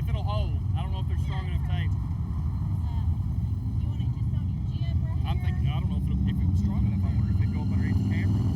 if it'll hold. I don't know if there's strong enough tape. You want it just on your jib right I'm thinking, I don't know if it was strong enough. I wonder if it'd go up underneath the camera.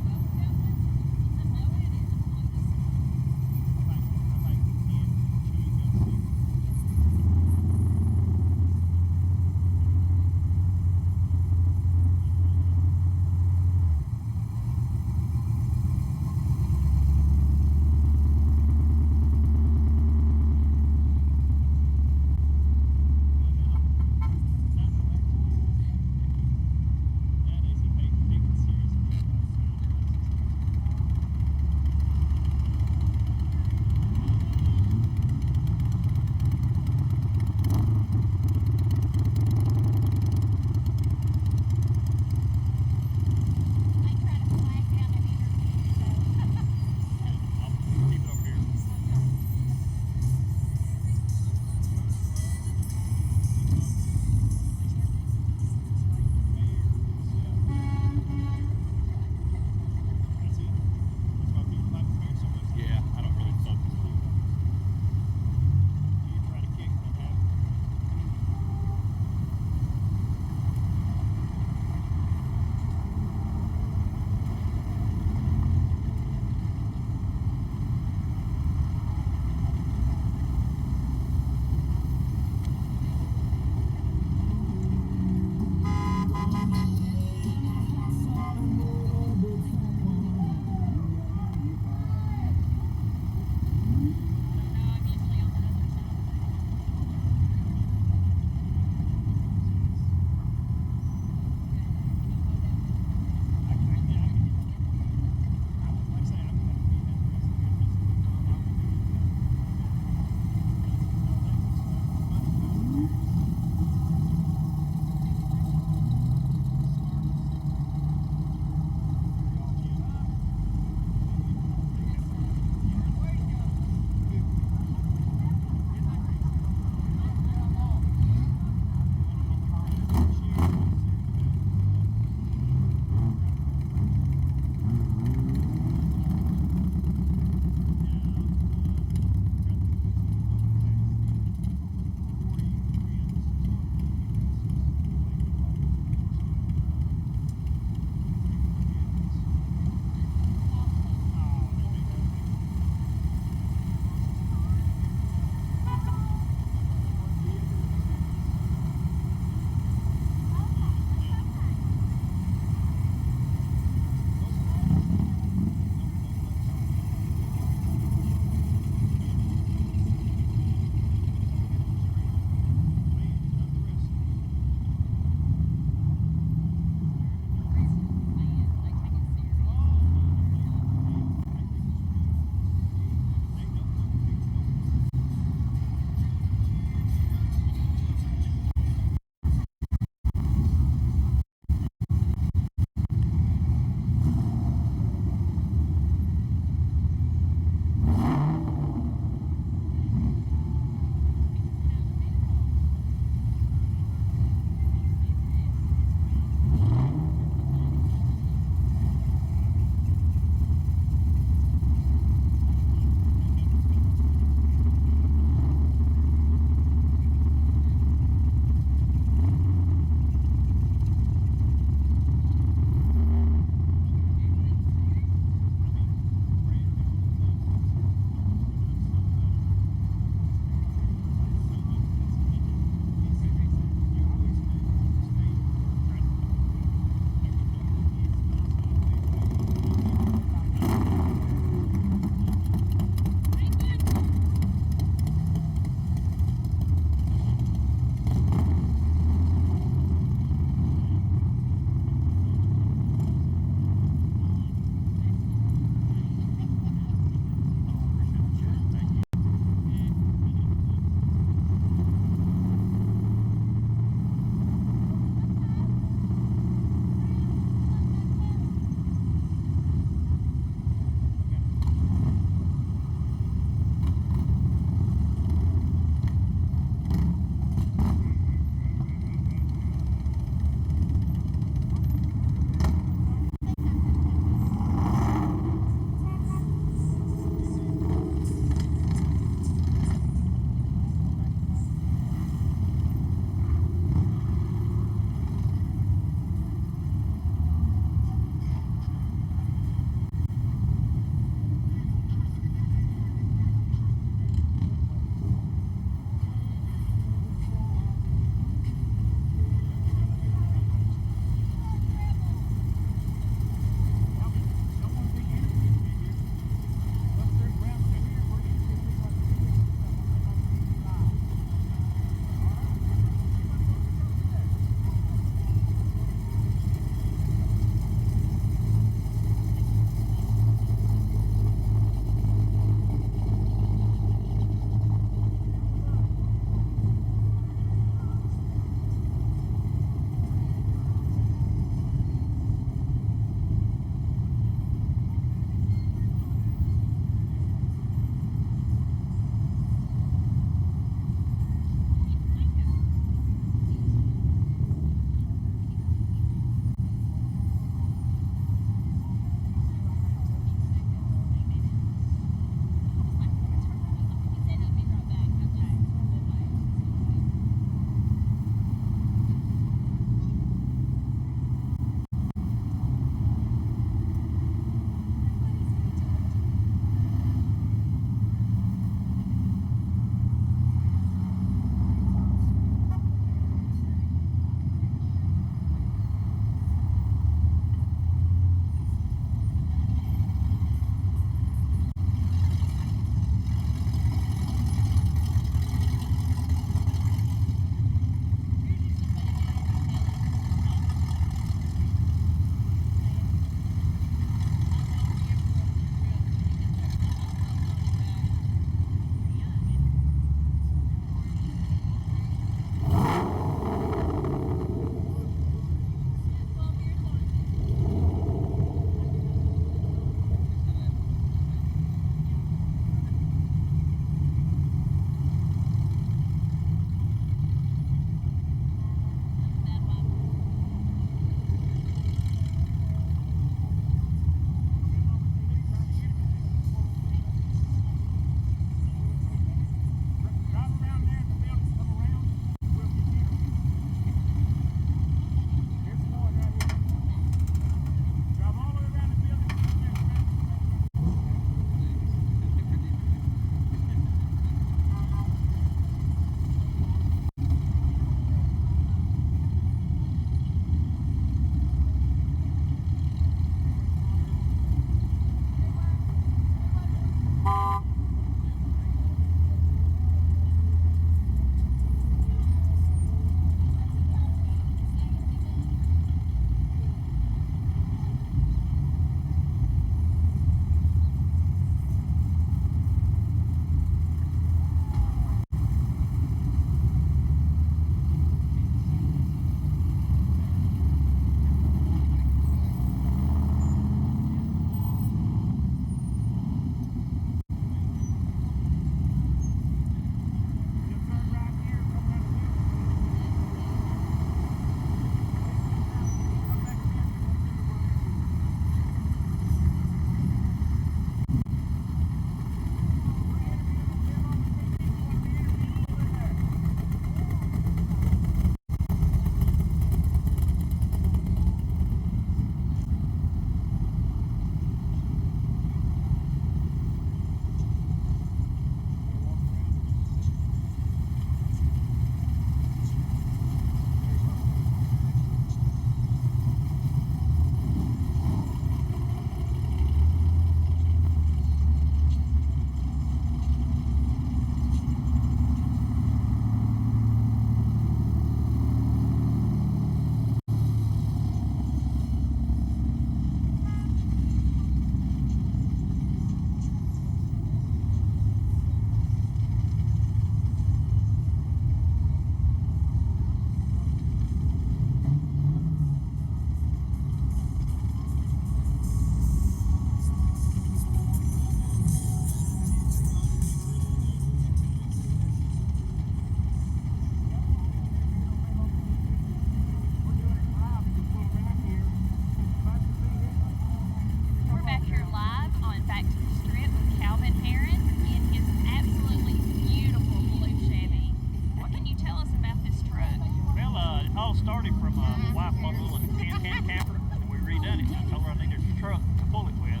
it from my wife bought a little 10-10 camper, and we redone it. I told her I needed a truck to pull it with.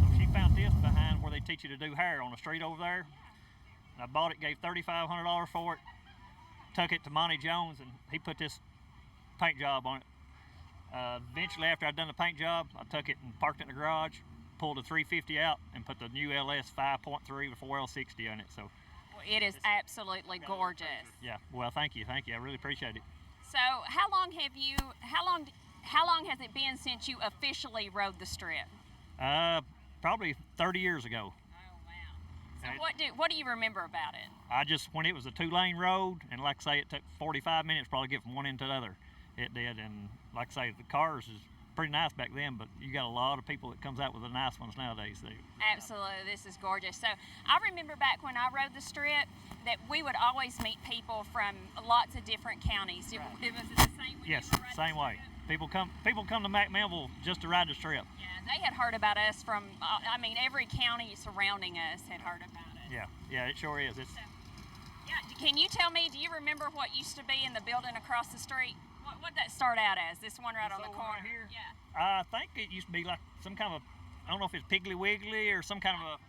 So she found this behind where they teach you to do hair on the street over there. And I bought it, gave $3,500 for it, took it to Monty Jones, and he put this paint job on it. Eventually, after I'd done the paint job, I took it and parked it in the garage, pulled the 350 out, and put the new LS 5.3 with 4L60 on it. So It is absolutely gorgeous. yeah, well, thank you, I really appreciate it. So how long has it been since you officially rode the strip? Probably 30 years ago. Oh wow. So And what do you remember about it? I just, when it was a 2-lane road, and like I say, it took 45 minutes probably to get from one end to the other. It did, and like I say, the cars is pretty nice back then, but you got a lot of people that comes out with the nice ones nowadays. Absolutely, this is gorgeous. So I remember back when I rode the strip that we would always meet people from lots of different counties. It was the same when Yes, you were riding same the way. strip? People come to McMinnville just to ride the strip. Yeah, they had heard about us from, every county surrounding us had heard about us. Yeah, it sure is. It's, So, yeah, can you tell me, do you remember what used to be in the building across the street? What did that start out as? This one right on the old corner? one here? Yeah. I think it used to be like some kind of, I don't know if it's Piggly Wiggly or some kind of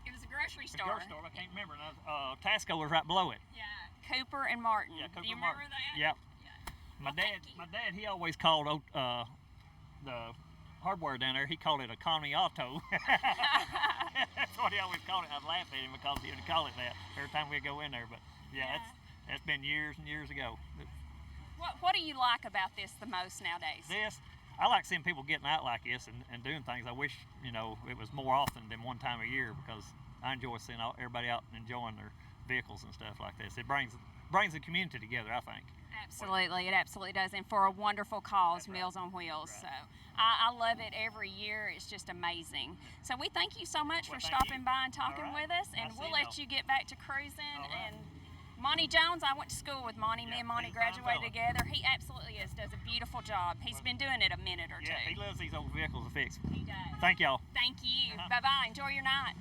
It was a grocery a store. grocery store. I can't remember. Now, Tasco was right below it. Yeah. Cooper and Martin. Yeah, Cooper Do you Martin. remember that? Yeah. Yeah. My Well, thank you. dad, he always called the hardware down there. He called it Economy Auto. That's what he always called it. I'd laugh at him because he would call it that every time we go in there. But yeah, that's been years and years ago. What do you like about this the most nowadays? I like seeing people getting out like this and doing things. I wish, it was more often than one time a year, because I enjoy seeing everybody out and enjoying their vehicles and stuff like this. It brings the community together, I think. Absolutely, it absolutely does, and for a wonderful cause, Meals on Wheels. Right. So I love it every year. It's just amazing. So we thank you so much Well, for thank stopping you. by and talking All right. with us, and Nice we'll seeing let y'all. you get back to cruising. All right. And Monty Jones, I went to school with Monty. Me Yeah, and Monty he's a fine graduated fella. together. He absolutely is. Does a beautiful job. He's been doing it a minute or Yeah, he two. loves these old vehicles to fix. He does. Thank y'all. Thank you. Uh-huh. Bye bye. Enjoy your night.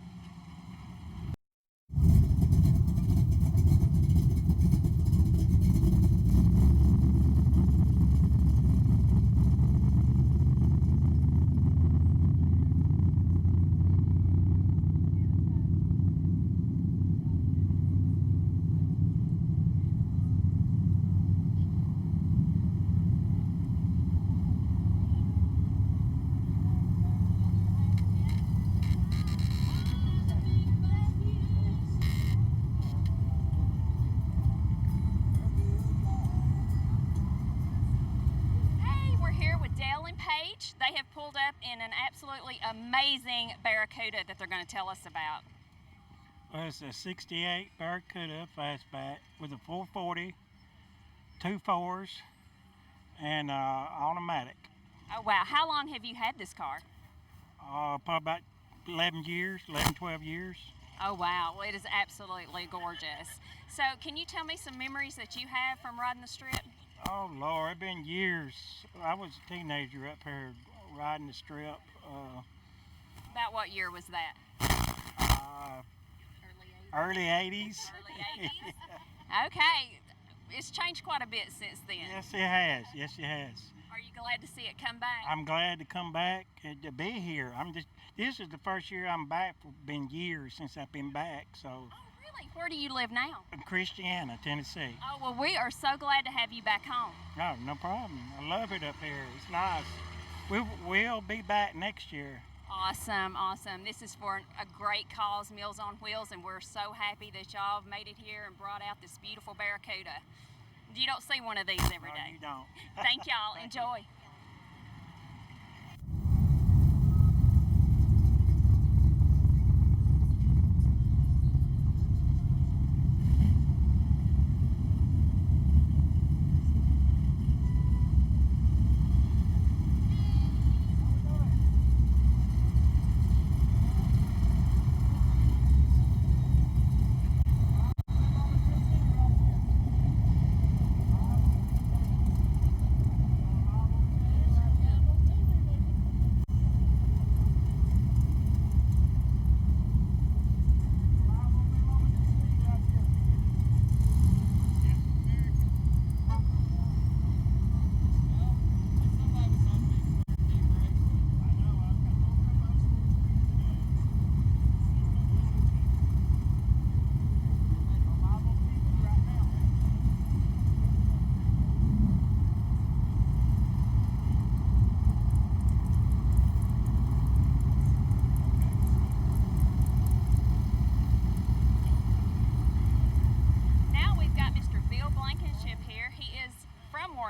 Hey, we're here with Dale and Paige. They have pulled up in an absolutely amazing Barracuda that they're going to tell us about. Well, it's a 68 Barracuda fastback with a 440, 2 4s, and automatic. Oh, wow. How long have you had this car? Probably about 11 years, 11, 12 years. Oh, wow. Well, it is absolutely gorgeous. So, can you tell me some memories that you have from riding the strip? Oh, Lord, it's been years. I was a teenager up here riding the strip. About what year was that? Uh, Early 80s. early 80s. Early 80s? Okay. It's changed quite a bit since then. Yes, it has. Yes, it has. Are you glad to see it come back? I'm glad to come back and to be here. This is the first year I'm back. For been years since I've been back. So, Oh, really? Where do you live now? in Christiana, Tennessee. Oh, well, we are so glad to have you back home. No, no problem. I love it up here. It's nice. We'll be back next year. Awesome, awesome. This is for a great cause, Meals on Wheels, and we're so happy that y'all have made it here and brought out this beautiful Barracuda. You don't see one of these every No, day. you don't. Thank y'all. Thank you. Enjoy.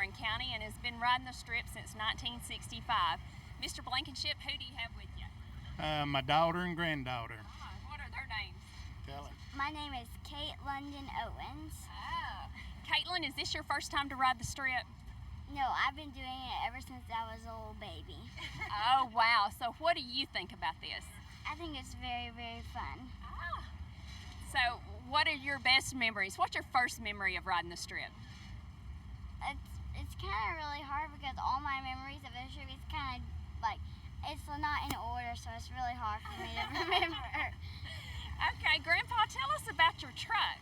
Warren County and has been riding the Strip since 1965. Mr. Blankenship, who do you have with you? My daughter and granddaughter. What are their names? Tell it. My name is Kate London Owens. Oh. Caitlin, is this your first time to ride the Strip? No, I've been doing it ever since I was a little baby. Oh, wow. So what do you think about this? I think it's very, very fun. So what are your best memories? What's your first memory of riding the Strip? It's kind of really hard because all my memories of the Strip is kind of like, it's not in order, so it's really hard for me to remember. Okay, Grandpa, tell us about your truck.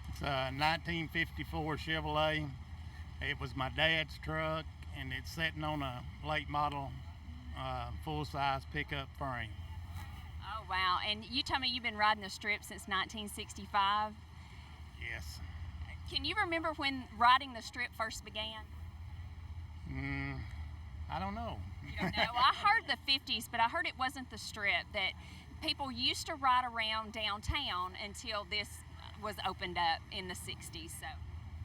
It's a 1954 Chevrolet. It was my dad's truck, and it's sitting on a late model full-size pickup frame. Oh, wow. And you told me you've been riding the Strip since 1965. Yes. Can you remember when riding the Strip first began? I don't know. You don't know? Well, I heard the 50s, but I heard it wasn't the Strip, that people used to ride around downtown until this was opened up in the 60s. So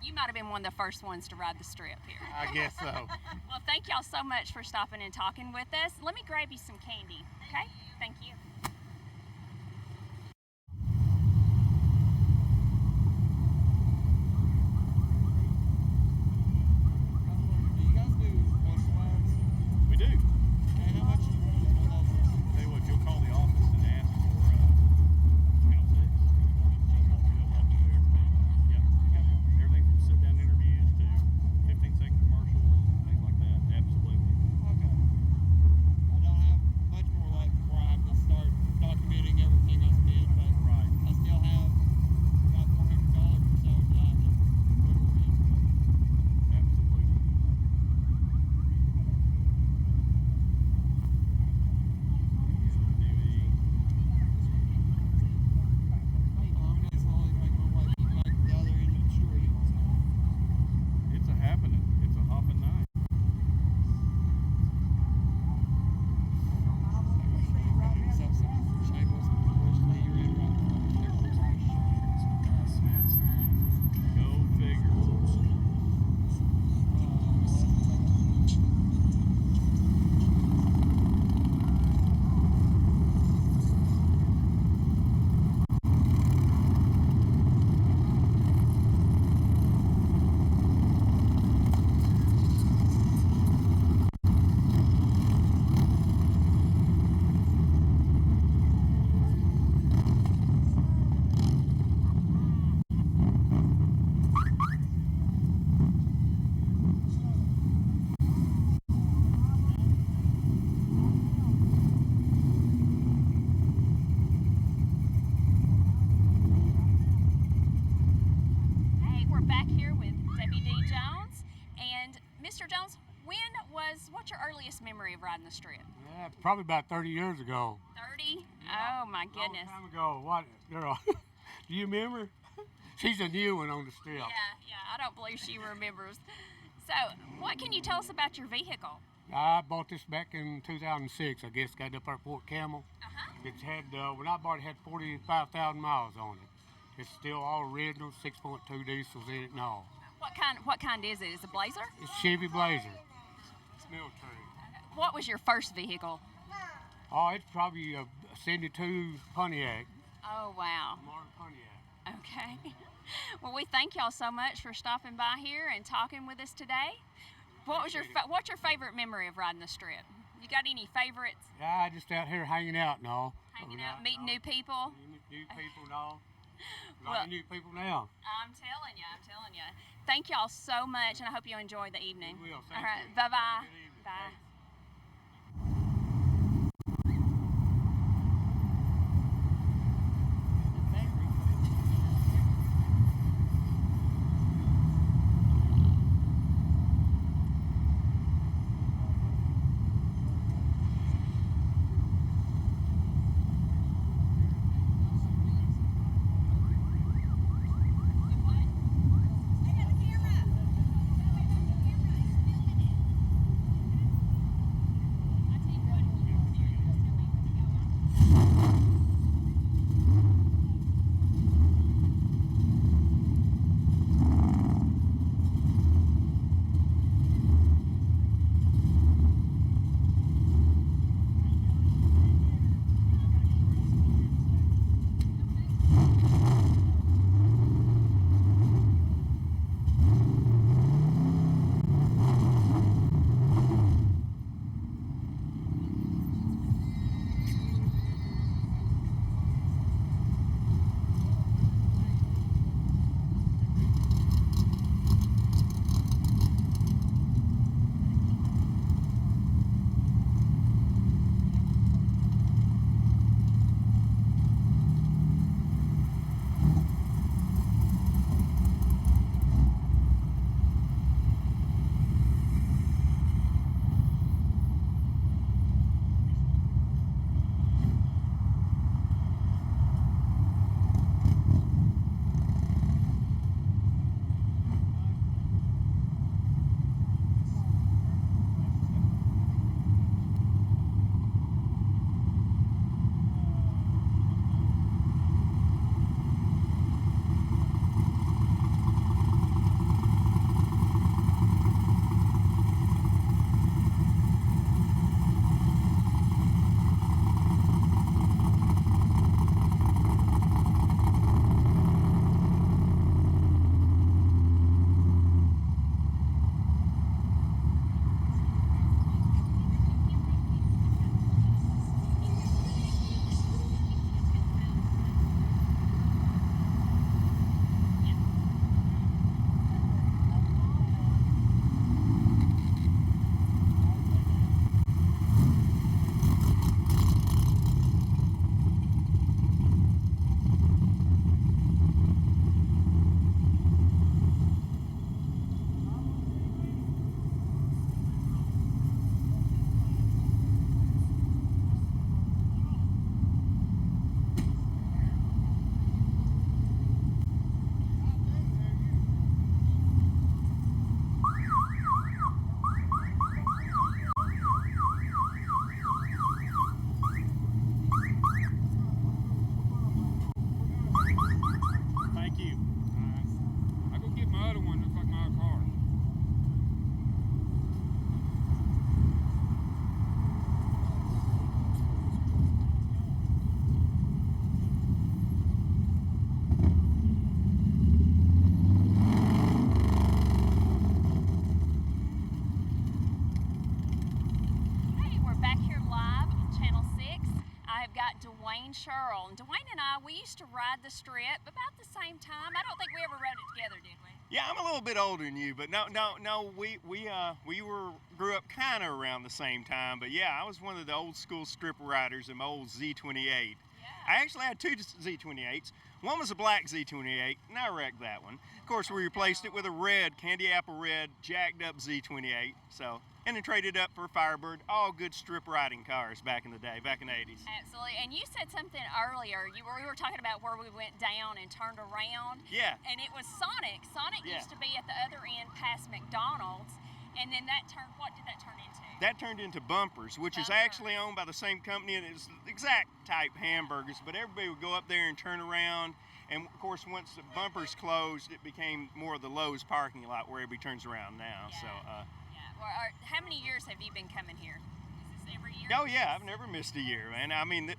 you might have been one of the first ones to ride the Strip here. I guess so. Well, thank y'all so much for stopping and talking with us. Let me grab you some candy, okay? Thank you. We do. Okay, how much? Tell you what, you'll call the office and ask for count 6. They'll walk you through everything. Yeah, you got everything from sit-down interviews to 15-second commercials, things like that. Absolutely. Okay. I don't have much more left before I have to start documenting everything I spend, but Right. I still have about $400 or so that I have to put away. Absolutely. I'm gonna slowly make my way to like the other end of the street. It's a happening. It's a hopping night. Brings up some shameless publicity right Go figure. Hey, we're back here with Debbie D. Jones. And Mr. Jones, what's your earliest memory of riding the Strip? Yeah, probably about 30 years ago. 30? Oh my goodness. Long time ago. What, girl? Do you remember? She's a new one on the strip. Yeah, I don't believe she remembers. So, what can you tell us about your vehicle? I bought this back in 2006. I guess got it up at Fort Campbell. It's had when I bought it, had 45,000 miles on it. It's still all original, 6.2 diesels in it and all. What kind is it? Is it a Blazer? It's Chevy Blazer. It's military. What was your first vehicle? Oh, it's probably a 72 Pontiac. Oh wow. Modern Pontiac. Okay. Well, we thank y'all so much for stopping by here and talking with us today. What's your favorite memory of riding the Strip? You got any favorites? Yeah, just out here hanging out and all. Hanging out, meeting new people? New people and all. A Well- lot of new people now. I'm telling you. Thank y'all so much, and I hope you enjoy the evening. We will. All Thank right. you. Bye-bye. Have a good evening. Bye. Thanks. Sherrill, and Dwayne and I, we used to ride the Strip about the same time. I don't think we ever rode it together, did we? Yeah, I'm a little bit older than you, but no. We grew up kind of around the same time. But yeah, I was one of the old school strip riders in my old Z28. Yeah. I actually had two Z28s. One was a black Z28, and I wrecked that one. Of course, we replaced it with a red, candy apple red, jacked up Z28. So, and then traded up for a Firebird. All good strip riding cars back in the day, back in the 80s. Absolutely. And you said something earlier. We were talking about where we went down and turned around. Yeah. And it was Sonic. Sonic Yeah. used to be at the other end past McDonald's. And then that turned, what did that turn into? That turned into Bumpers, which is actually owned by the same company, and it's the exact type hamburgers, but everybody would go up there and turn around. And of course, once the Bumpers closed, it became more of the Lowe's parking lot where everybody turns around now. Yeah. So, Yeah. Well, how many years have you been coming here? Is this every year? oh yeah, I've never missed a year, man. I mean, the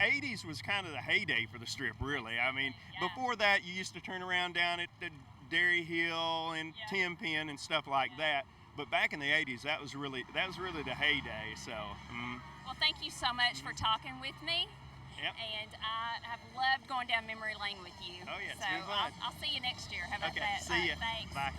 80s was kind of the heyday for the Strip, really. I mean, Yeah. before that, you used to turn around down at the Dairy Hill and Yeah. Tin Pin and stuff like that. But back in the 80s, that was really the heyday. So, Well, thank you so much for talking with me. Yep. And I have loved going down memory lane with you. Oh, yeah, it's so been fun. I'll see you next year. How about Okay, that? see ya. Thanks. Bye.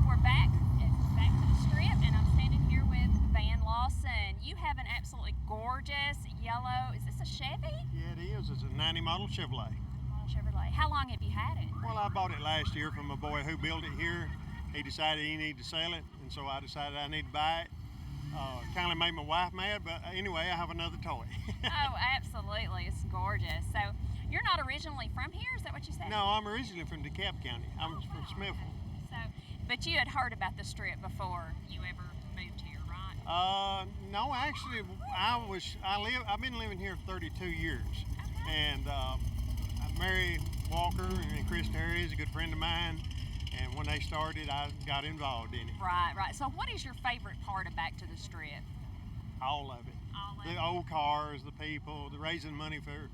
We're back to the Strip, and I'm standing here with Van Lawson. You have an absolutely gorgeous yellow. Is this a Chevy? Yeah, it is. It's a 90 model Chevrolet. Chevrolet. How long have you had it? Well, I bought it last year from a boy who built it here. He decided he needed to sell it, and so I decided I need to buy it. Kind of made my wife mad, but anyway, I have another toy. Oh, absolutely. It's gorgeous. So you're not originally from here? Is that what you said? No, I'm originally from DeKalb County. I'm from Smithville. So, but you had heard about the Strip before you ever moved here, right? No, actually, I've been living here for 32 years, and Mary Walker and Chris Terry is a good friend of mine, and when they started, I got involved in it. Right. So what is your favorite part of Back to the Strip? All of it. All of The it. old cars, the people, the raising money for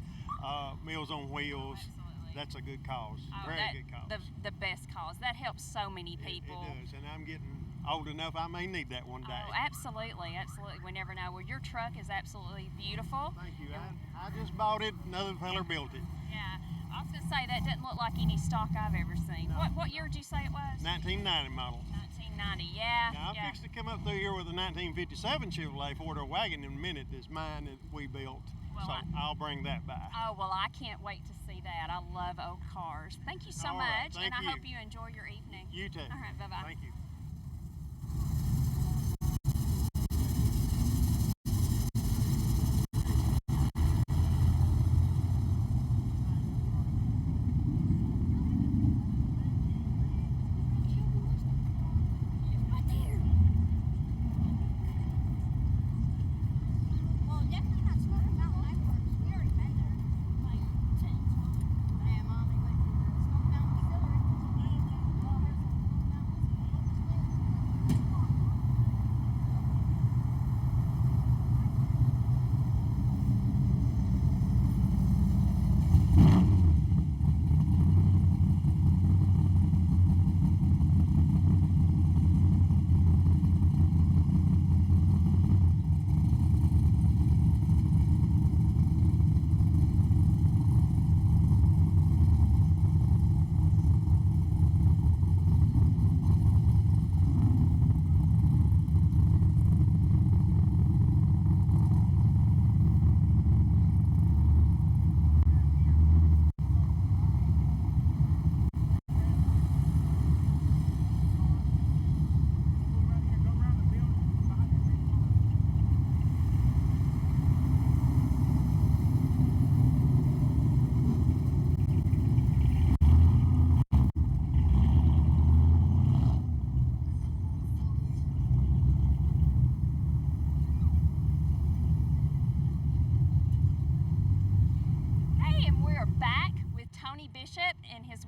Meals on Wheels. Absolutely. That's a good cause. Oh, Very that- good cause. The best cause. That helps so many people. It does, and I'm getting old enough I may need that one day. Oh, absolutely. We never know. Well, your truck is absolutely beautiful. Thank you. I just bought it. Another feller built it. Yeah. I was going to say, that doesn't look like any stock I've ever seen. No. What year did you say it was? 1990 model. 1990. Yeah. Now, I'm yeah. fixed to come up through here with a 1957 Chevrolet four-door wagon in a minute. That's mine that we built. Well, So I'll bring that by. Oh, well, I can't wait to see that. I love old cars. Thank you so All right, much, thank and I you. hope you enjoy your evening. You too. All right, bye-bye. Thank you. Right there. Well, definitely not Smoky Mountain Lake Park. We already been there. Like, since. Yeah, Mom, we went to the Smoky Mountain Distillery.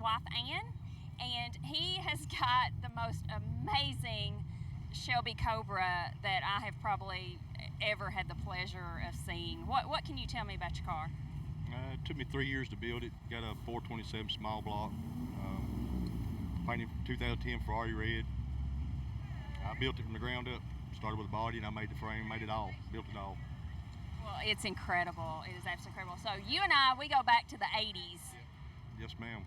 wife Ann, and he has got the most amazing Shelby Cobra that I have probably ever had the pleasure of seeing. What can you tell me about your car? It took me 3 years to build it. Got a 427 small block, painted 2010 Ferrari red. I built it from the ground up. Started with the body, and I made the frame, made it all, built it all. Well, it's incredible. It is absolutely incredible. So you and I, we go back to the 80s. Yes, ma'am.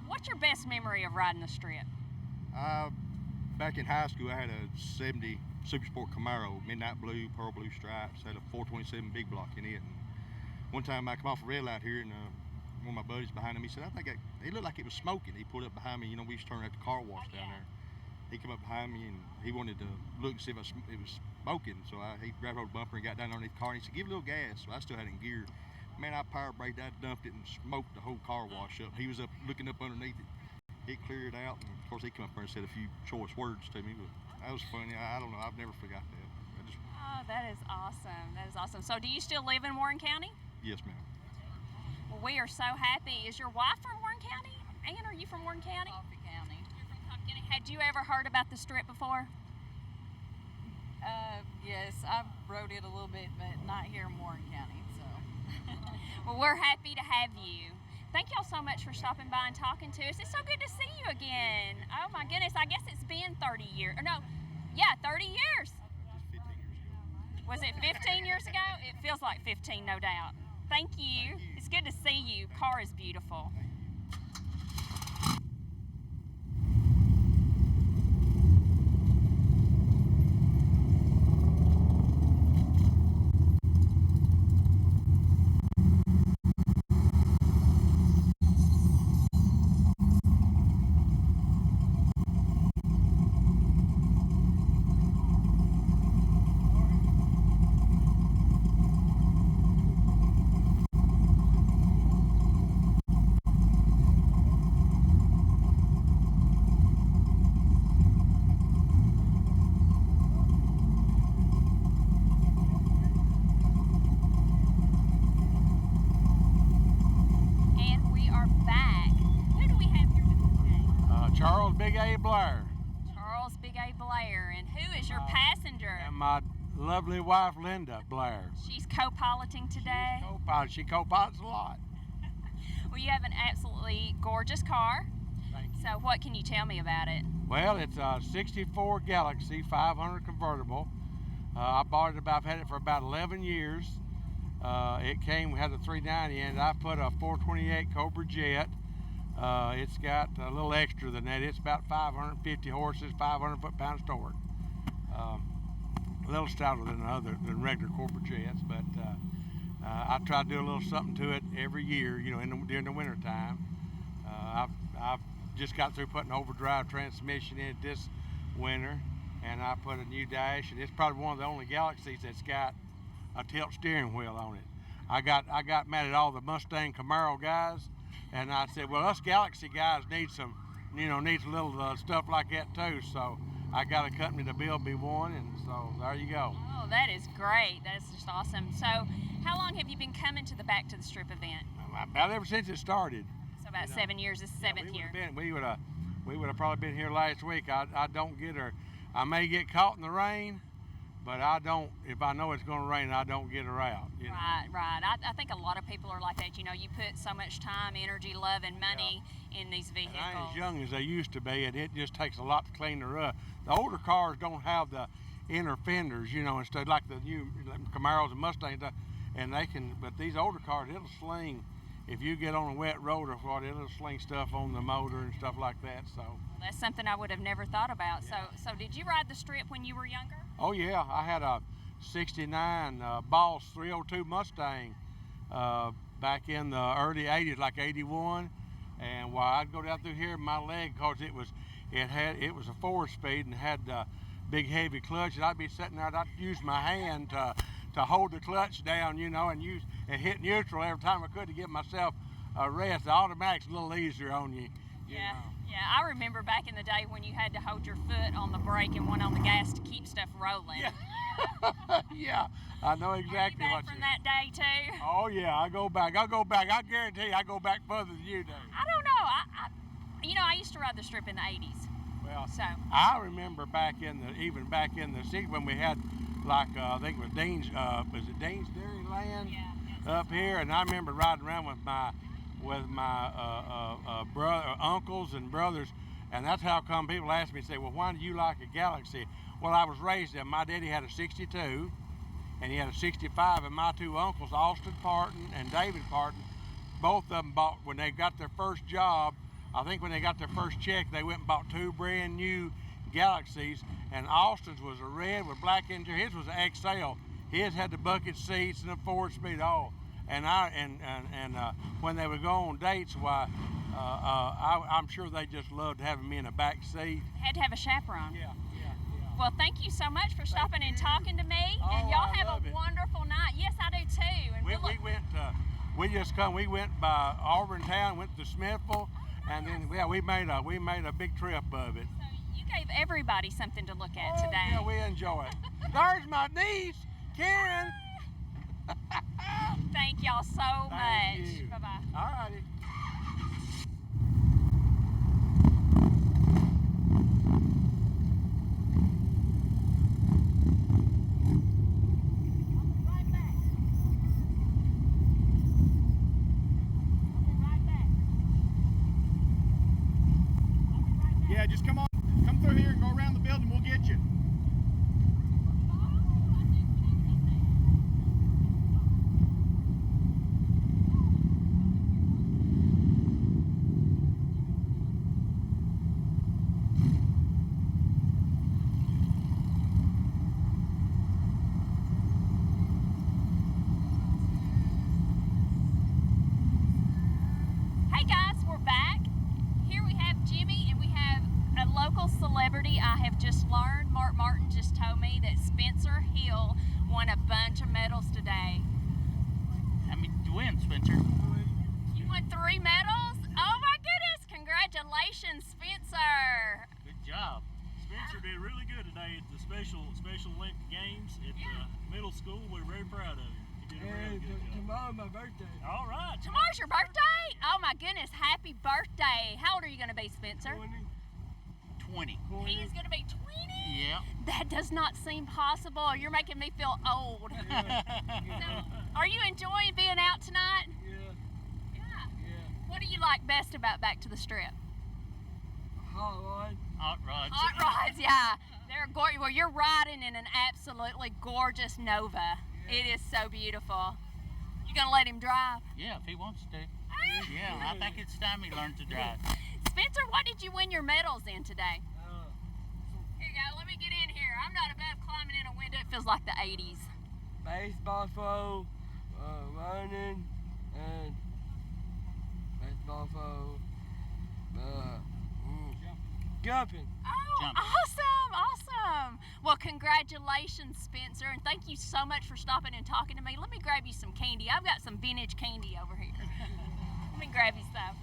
What's your best memory of riding the Strip? Back in high school, I had a 70 Super Sport Camaro, midnight blue, pearl blue stripes. Had a 427 big block in it. And one time I come off a red light here, and one of my buddies behind him, he said, I think it looked like it was smoking. He pulled up behind me. You know, we used to turn at the car wash down there. He came up behind me, and he wanted to look and see if it was smoking. So he grabbed hold of the bumper and got down underneath the car, and he said, give it a little gas. So I still had it in gear. Man, I power braked, I dumped it and smoked the whole car wash up. He was up looking up underneath it. It cleared out, and of course he came up there and said a few choice words to me, but that was funny. I don't know, I've never forgot that. Oh, that is awesome. That is awesome. So do you still live in Warren County? Yes, ma'am. Well, we are so happy. Is your wife from Warren County? Ann, are you from Warren County? Coffee County. You're from Coffee County. Had you ever heard about the Strip before? Yes, I've rode it a little bit, but not here in Warren County, so. Well, we're happy to have you. Thank y'all so much for stopping by and talking to us. It's so good to see you again. Oh my goodness, I guess it's been 30 years. Or no, yeah, 30 years. Was it 15 years ago? It feels like 15, no doubt. Thank you. It's good to see you. Car is beautiful. Charles Big A Blair. Charles Big A Blair. And who is your passenger? And my lovely wife, Linda Blair. She's co-piloting today. She co-pilots a lot. Well, you have an absolutely gorgeous car. Thank you. So what can you tell me about it? Well, it's a 64 Galaxy 500 convertible. I bought it I've had it for about 11 years. It had a 390 in it. I put a 428 Cobra Jet. It's got a little extra than that. It's about 550 horses, 500 foot-pounds torque. A little stouter than regular Cobra Jets, but I try to do a little something to it every year, you know, during the winter time. I've just got through putting overdrive transmission in it this winter, and I put a new dash, and it's probably one of the only Galaxies that's got a tilt steering wheel on it. I got mad at all the Mustang Camaro guys, and I said, well, us Galaxy guys need needs a little stuff like that too. So I got a company to build me one, and so there you go. Oh, that is great. That is just awesome. So how long have you been coming to the Back to the Strip event? About ever since it started. So about 7 years. This is seventh year. We would have probably been here last week. I don't get her. I may get caught in the rain, but I don't. If I know it's going to rain, I don't get her out. You know? Right. I think a lot of people are like that. You know, you put so much time, energy, love, and money in these vehicles. And I ain't as young as they used to be, and it just takes a lot to clean her up. The older cars don't have the inner fenders, you know, instead like the new Camaros and Mustangs, and they can. But these older cars, it'll sling. If you get on a wet road or what, it'll sling stuff on the motor and stuff like that. So that's something I would have never thought about. Yeah. So did you ride the Strip when you were younger? Oh yeah, I had a '69 Boss 302 Mustang back in the early '80s, like '81. And while I'd go down through here, my leg, cause it was a 4-speed and had big heavy clutch, and I'd be sitting there, and I'd use my hand to hold the clutch down, you know, and hit neutral every time I could to give myself a rest. The automatic's a little easier on you, you Yeah, know. yeah. I remember back in the day when you had to hold your foot on the brake and one on the gas to keep stuff rolling. Yeah. Yeah, I know Are you exactly back what from you. that day too? Oh yeah, I go back. I guarantee you, I go back further than you do. I don't know. I used to ride the strip in the 80s. Well, So I remember back in the 60s when we had like I think it was Dean's was it Dean's Dairyland up here, and I remember riding around with my brother, uncles and brothers, and that's how come people ask me, say, well, why do you like a Galaxy? Well, I was raised in. My daddy had a 62, and he had a 65, and my two uncles, Austin Parton and David Parton, both of them bought, when they got their first job, I think when they got their first check, they went and bought 2 brand new Galaxies, and Austin's was a red with black interior. His was an XL. His had the bucket seats and the 4-speed all. And when they would go on dates, why, I'm sure they just loved having me in the back seat. had to have a chaperone. Yeah. Well, thank you so much for stopping and talking to me. And Oh, y'all I have love a it. wonderful night. Yes, I do too. And We we'll look- went. We went by Auburn Town, went to Smithville, and then we made a big trip of it. So you gave everybody something to look at today. Yeah, we enjoy it. There's my niece, Karen. Thank y'all so Thank much. you. Bye bye. All righty. Yeah, just come through here and go around the building. We'll get you. Hey guys, we're back. Here we have Jimmy and we have a local celebrity. I have just learned, Mark Martin just told me that Spencer Hill won a bunch of medals today. I mean, you win, Spencer. You won 3 medals? Oh my goodness! Congratulations, Spencer! Good job. Spencer did really good today at the special Olympic Games at the middle school. We're very proud of him. He did a really good job. Tomorrow's my birthday. All right. Tomorrow's your birthday? Oh my goodness, happy birthday. How old are you going to be, Spencer? 20. He is going to be 20? Yeah. That does not seem possible. You're making me feel old. So, are you enjoying being out tonight? Yeah. Yeah. What do you like best about Back to the Strip? Hot rod. Hot rods. Hot rods, yeah. They're gorgeous. Well, you're riding in an absolutely gorgeous Nova. It is so beautiful. You gonna let him drive? Yeah, if he wants to. Yeah, I think it's time he learned to drive. Spencer, what did you win your medals in today? Here you go. Let me get in here. I'm not above climbing in a window. It feels like the 80s. Baseball throw, running, and baseball throw, jumping. Oh, Jumping. awesome. Well, congratulations, Spencer, and thank you so much for stopping and talking to me. Let me grab you some candy. I've got some vintage candy over here. Let me grab you some.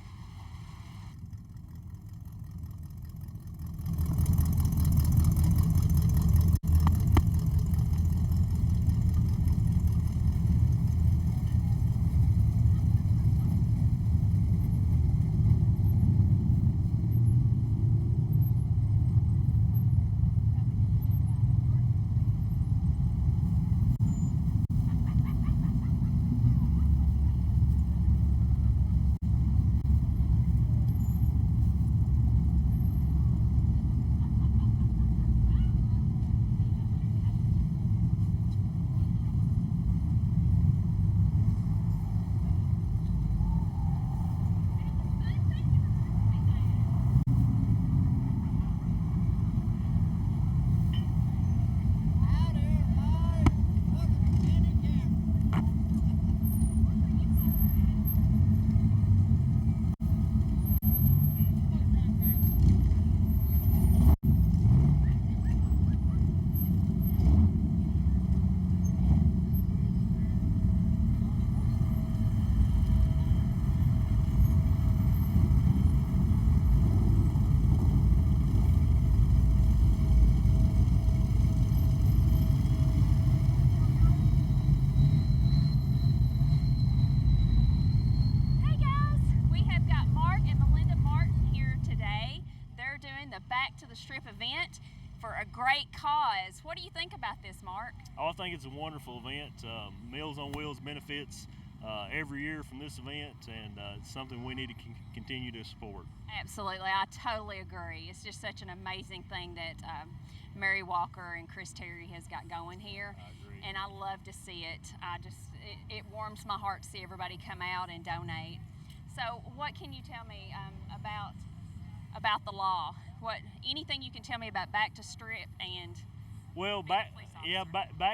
Back to the Strip event for a great cause. What do you think about this, Mark? Oh, I think it's a wonderful event. Meals on Wheels benefits every year from this event, and it's something we need to continue to support. Absolutely, I totally agree. It's just such an amazing thing that Mary Walker and Chris Terry has got going here. I agree. And I love to see it. It warms my heart to see everybody come out and donate. So what can you tell me about the law? Anything you can tell me about Back to Strip and Well, back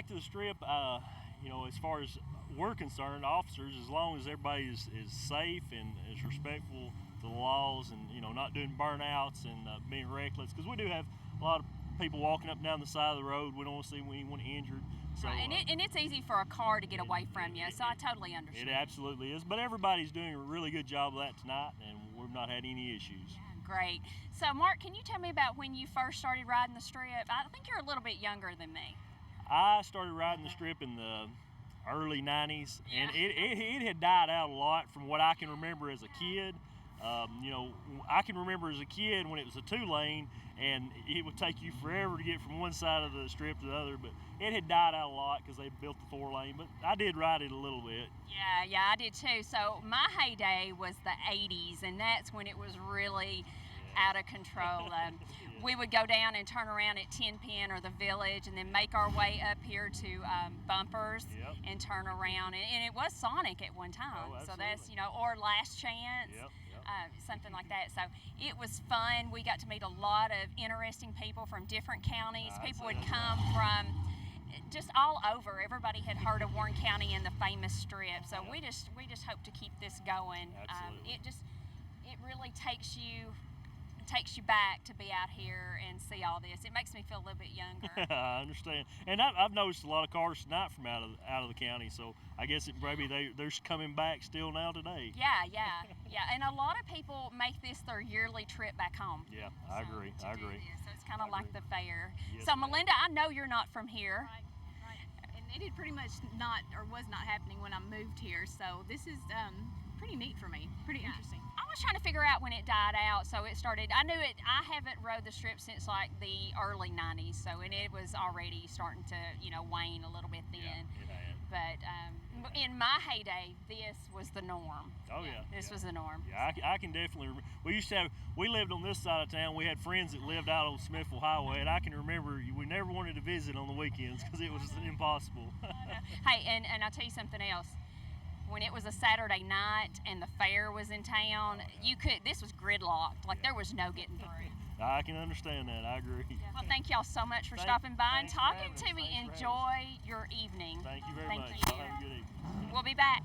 to the Strip. You know, as far as we're concerned, officers, as long as everybody is safe and is respectful to the laws, and you know, not doing burnouts and being reckless, because we do have a lot of people walking up and down the side of the road. We don't want to see anyone injured. So, right, and it's easy for a car to get away from you, so I totally understand. It absolutely is, but everybody's doing a really good job of that tonight, and we've not had any issues. Great. So, Mark, can you tell me about when you first started riding the Strip? I think you're a little bit younger than me. I started riding the Strip in the early 90s, and it had died out a lot from what I can remember as a kid. You know, I can remember as a kid when it was a 2-lane, and it would take you forever to get from one side of the Strip to the other, but it had died out a lot because they built the 4-lane, but I did ride it a little bit. Yeah, I did too. So my heyday was the 80s, and that's when it was really out of control. We would go down and turn around at Tenpin or the Village, and then make our way up here to Bumpers and turn around. And it was Sonic at one time. Oh, so that's, you know, or Last Chance. Something like that. So it was fun. We got to meet a lot of interesting people from different counties. People would come from just all over. Everybody had heard of Warren County and the famous Strip. So we just hope to keep this going. It really takes you back to be out here and see all this. It makes me feel a little bit younger. I understand, and I've noticed a lot of cars tonight from out of the county. So I guess maybe they're coming back still now today. Yeah, and a lot of people make this their yearly trip back home. Yeah, I agree. So it's kind of like the fair. Yes, so Melinda, I know you're not from here. Right. And it had pretty much was not happening when I moved here. So this is pretty neat for me. Pretty interesting. I was trying to figure out when it died out, so it started. I haven't rode the Strip since like the early 90s, so it was already starting to, you know, wane a little bit then. Yeah, it had. But in my heyday, this was the norm. Oh yeah. This was the norm. Yeah, I can definitely. We lived on this side of town. We had friends that lived out on Smithville Highway, and I can remember we never wanted to visit on the weekends because it was impossible. Hey, and I'll tell you something else. When it was a Saturday night and the fair was in town, this was gridlocked. Like there was no getting through. I can understand that. I agree. Well, thank y'all so much for stopping by and talking to me. Enjoy your evening. Thank you very much. Thank you. Have a good evening. We'll be back.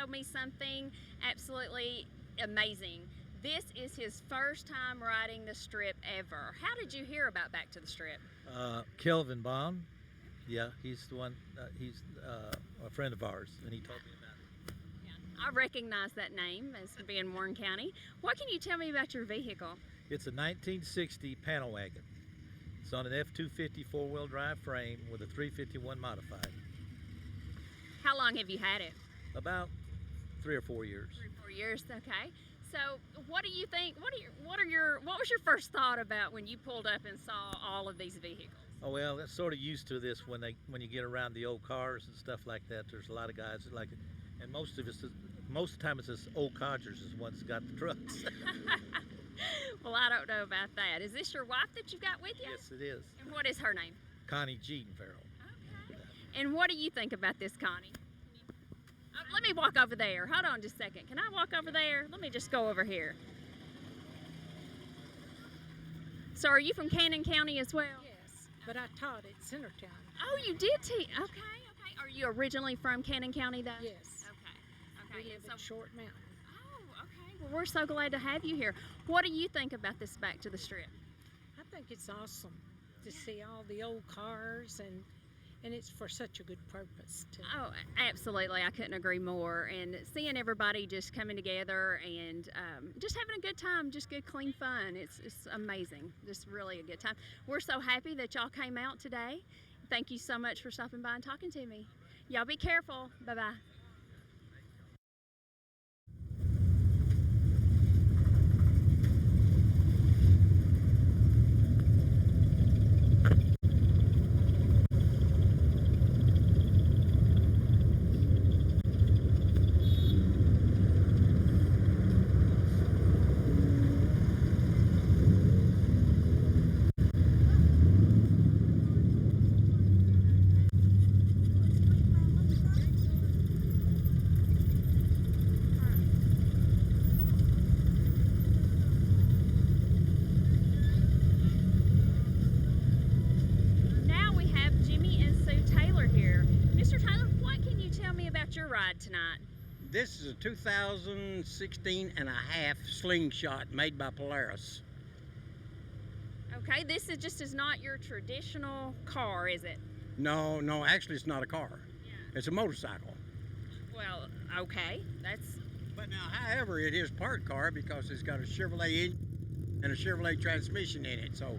told me something absolutely amazing. This is his first time riding the Strip ever. How did you hear about Back to the Strip? Kelvin Bond. Yeah, he's the one. He's a friend of ours, and he told me about it. I recognize that name as being Warren County. What can you tell me about your vehicle? It's a 1960 panel wagon. It's on an F-250 four-wheel drive frame with a 351 modified. How long have you had it? About 3 or 4 years. 3 or 4 years. Okay. So, what do you think? What was your first thought about when you pulled up and saw all of these vehicles? Oh well, that's sort of used to this when you get around the old cars and stuff like that. There's a lot of guys that like it, and most of the time it's this old codgers is the ones that got the trucks. Well, I don't know about that. Is this your wife that you've got with you? Yes, it is. And what is her name? Connie Jean Farrell. Okay. And what do you think about this, Connie? Let me walk over there. Hold on just a second. Can I walk over there? Let me just go over here. So are you from Cannon County as well? Yes, but I taught at Centertown. Oh, you did teach. Okay, okay. Are you originally from Cannon County though? Yes. Okay. We live in Short Mountain. Oh, okay. Well, we're so glad to have you here. What do you think about this Back to the Strip? I think it's awesome to see all the old cars and it's for such a good purpose too. Oh, absolutely. I couldn't agree more. And seeing everybody just coming together and just having a good time, just good, clean fun. It's amazing. Just really a good time. We're so happy that y'all came out today. Thank you so much for stopping by and talking to me. Y'all be careful. Bye-bye. Tonight. This is a 2016 and a half Slingshot made by Polaris. Okay, this is not your traditional car, is it? No, actually it's not a car. Yeah. It's a motorcycle. Well, okay, But now, however, it is part car because it's got a Chevrolet engine and a Chevrolet transmission in it. So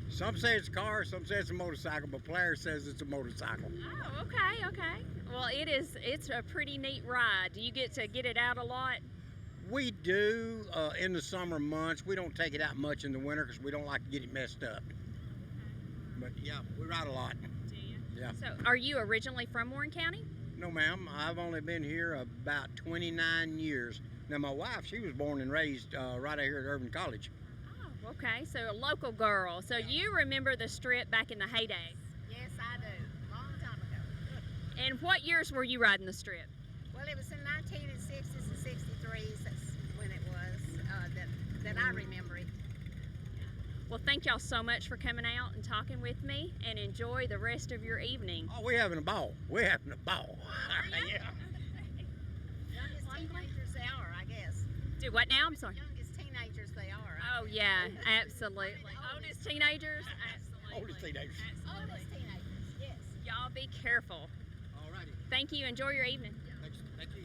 some say it's a car, some say it's a motorcycle, but Polaris says it's a motorcycle. Oh, okay. Well, it's a pretty neat ride. Do you get to get it out a lot? We do in the summer months. We don't take it out much in the winter because we don't like to get it messed up. But yeah, we ride a lot. Do you? Yeah. So, are you originally from Warren County? No, ma'am. I've only been here about 29 years. Now, my wife, she was born and raised right out here at Irvin College. Oh, okay. So, a local girl. So, you remember the Strip back in the heyday? Yes, I do. Long time ago. And what years were you riding the Strip? Well, it was in 1960s and 63s. That's when it was that I remember it. Well, thank y'all so much for coming out and talking with me, and enjoy the rest of your evening. Oh, we're having a ball. We're having a ball. Yeah. Youngest teenagers they are, I guess. Do what now? I'm sorry. Youngest teenagers they are. Oh, yeah, absolutely. Oldest teenagers? Absolutely. Oldest teenagers. Absolutely. Oldest teenagers, yes. Y'all be careful. All righty. Thank you. Enjoy your evening. Thank you.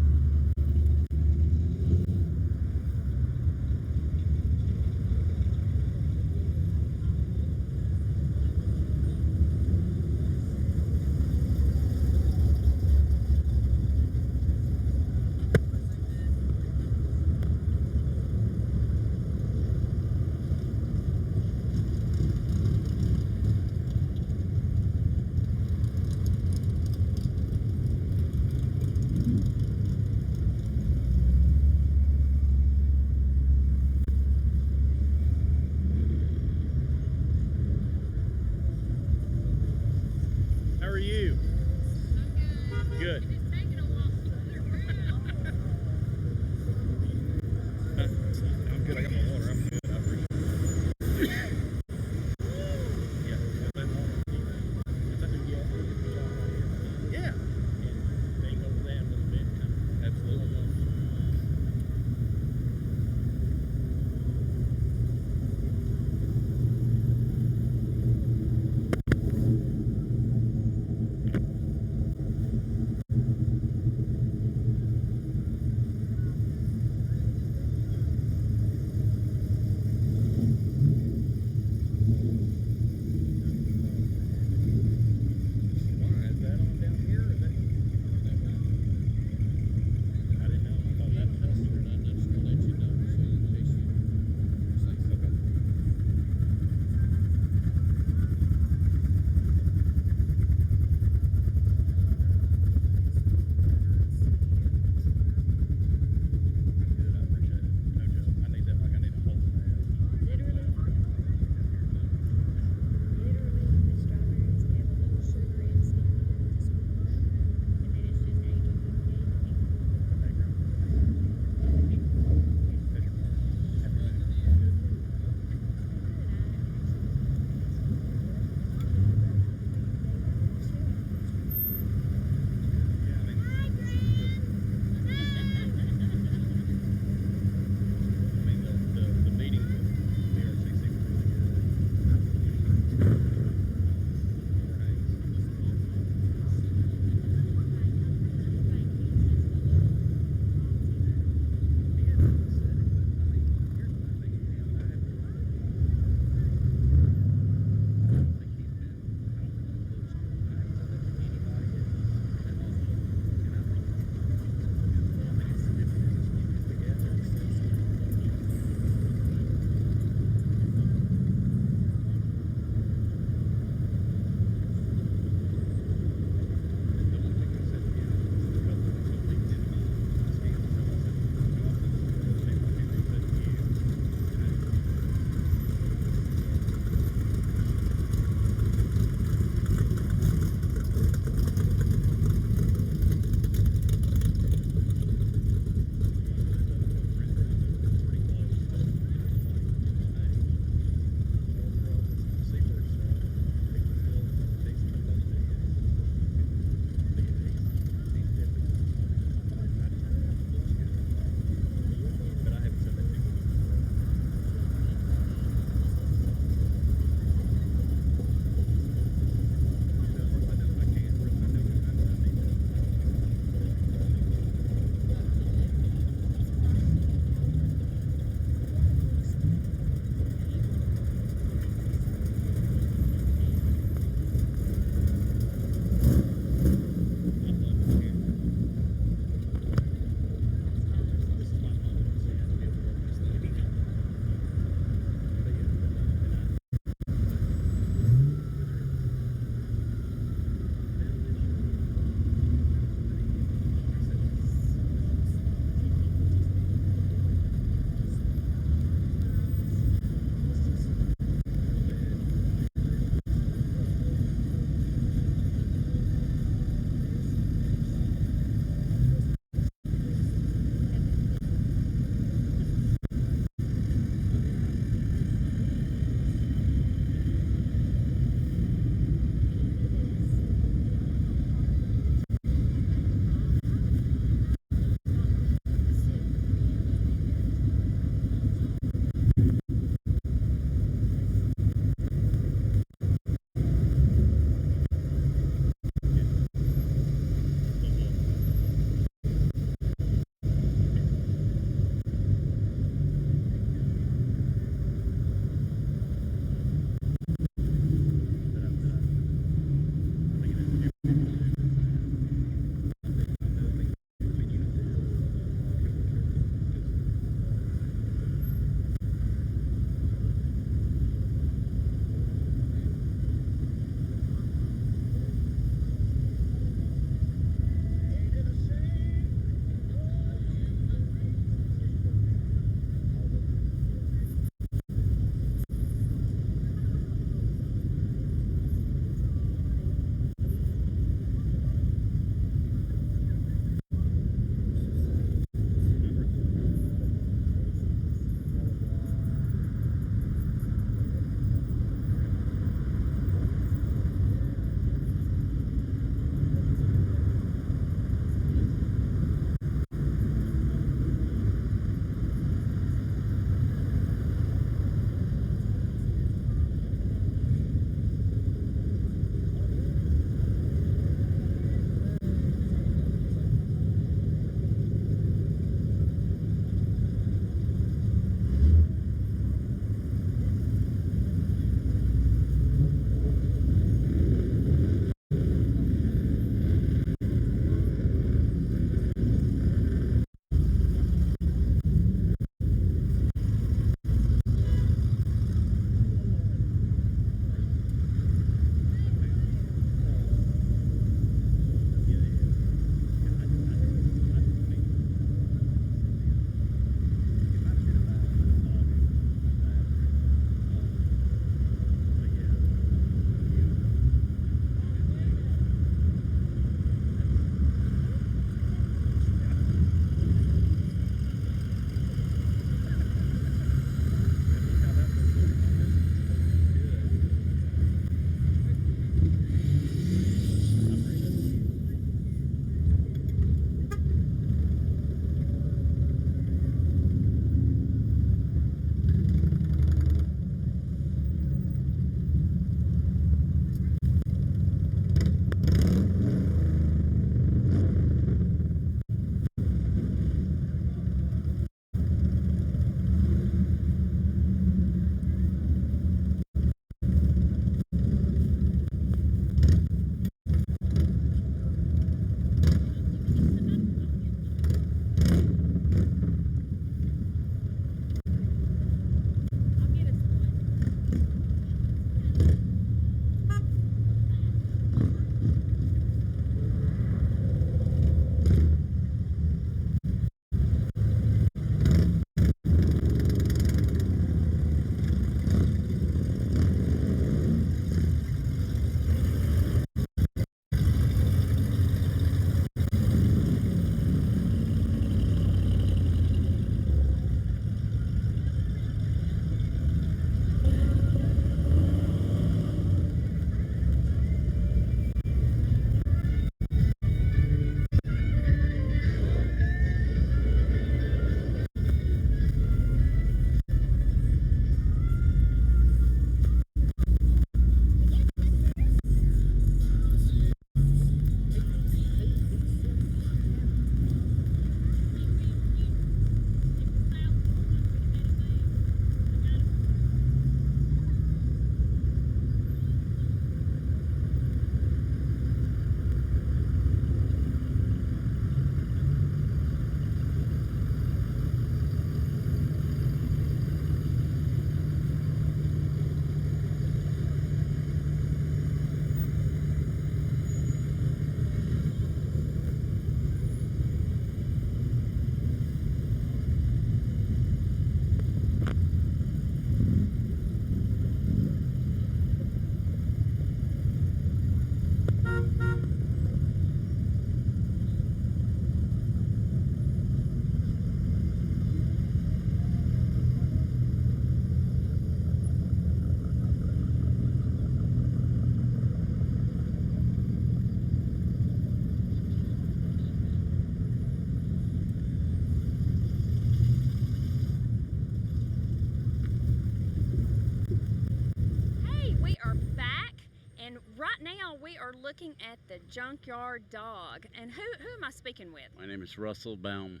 right now we are looking at the Junkyard Dog. And who am I speaking with? My name is Russell Baum,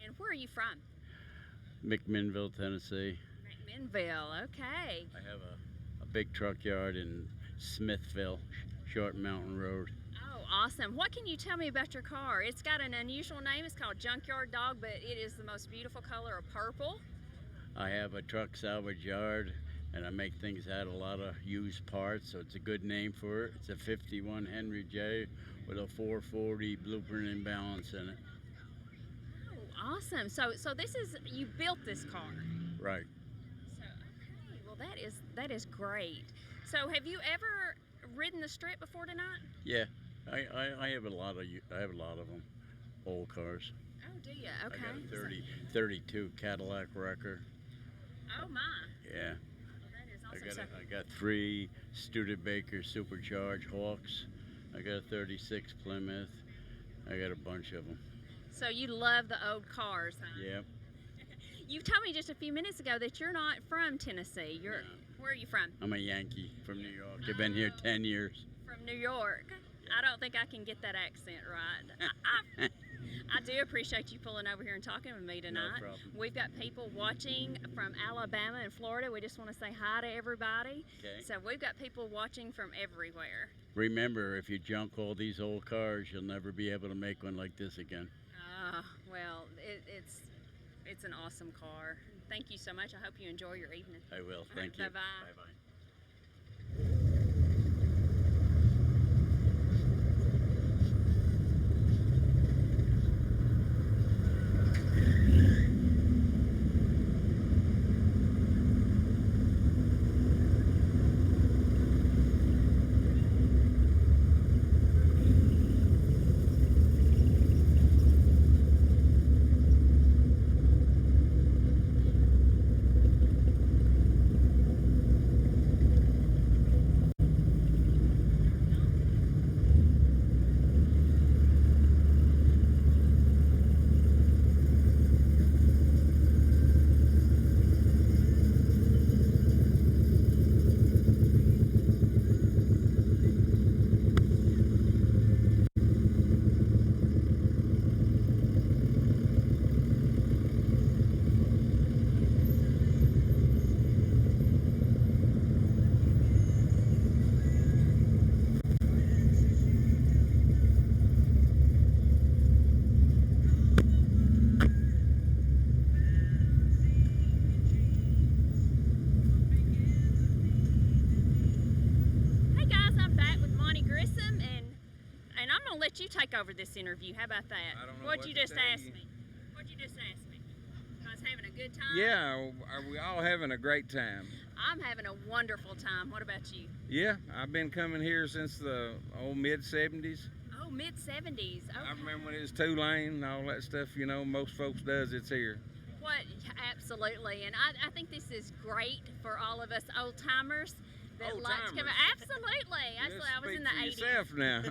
And where are you from? McMinnville, Tennessee. McMinnville, okay. I have a big truck yard in Smithville, Short Mountain Road. Oh, awesome. What can you tell me about your car? It's got an unusual name. It's called Junkyard Dog, but it is the most beautiful color of purple. I have a truck salvage yard, and I make things out of a lot of used parts, so it's a good name for it. It's a 51 Henry J with a 440 blueprint imbalance in it. Oh, awesome. So this is, you built this car. Right. So, okay, well that is great. So have you ever ridden the strip before tonight? Yeah, I have a lot of them, old cars. Oh, do you? Okay. I got a 32 Cadillac Wrecker. Oh my. Yeah. Well, that is awesome. I got 3 Studebaker Supercharged Hawks. I got a 36 Plymouth. I got a bunch of them. So you love the old cars, huh? Yep. You told me just a few minutes ago that you're not from Tennessee. Where are you from? I'm a Yankee from New York. I've been here 10 years. From New York. I don't think I can get that accent right. I do appreciate you pulling over here and talking with me tonight. No problem. We've got people watching from Alabama and Florida. We just want to say hi to everybody. Okay. So we've got people watching from everywhere. Remember, if you junk all these old cars, you'll never be able to make one like this again. Well, it's an awesome car. Thank you so much. I hope you enjoy your evening. I will. Thank you. Bye-bye. Bye-bye. let you take over this interview. How about that? I don't know What'd what you to just tell ask you. me? What'd you just ask me? I was having a good time? Yeah, are we all having a great time? I'm having a wonderful time. What about you? Yeah, I've been coming here since the old mid-70s. Oh, mid-70s. Okay. I remember when it was two-lane and all that stuff, you know, most folks does, it's here. What? Absolutely. And I think this is great for all of us old-timers that like to come. Absolutely. Absolutely. I was in the 80s. Yourself now.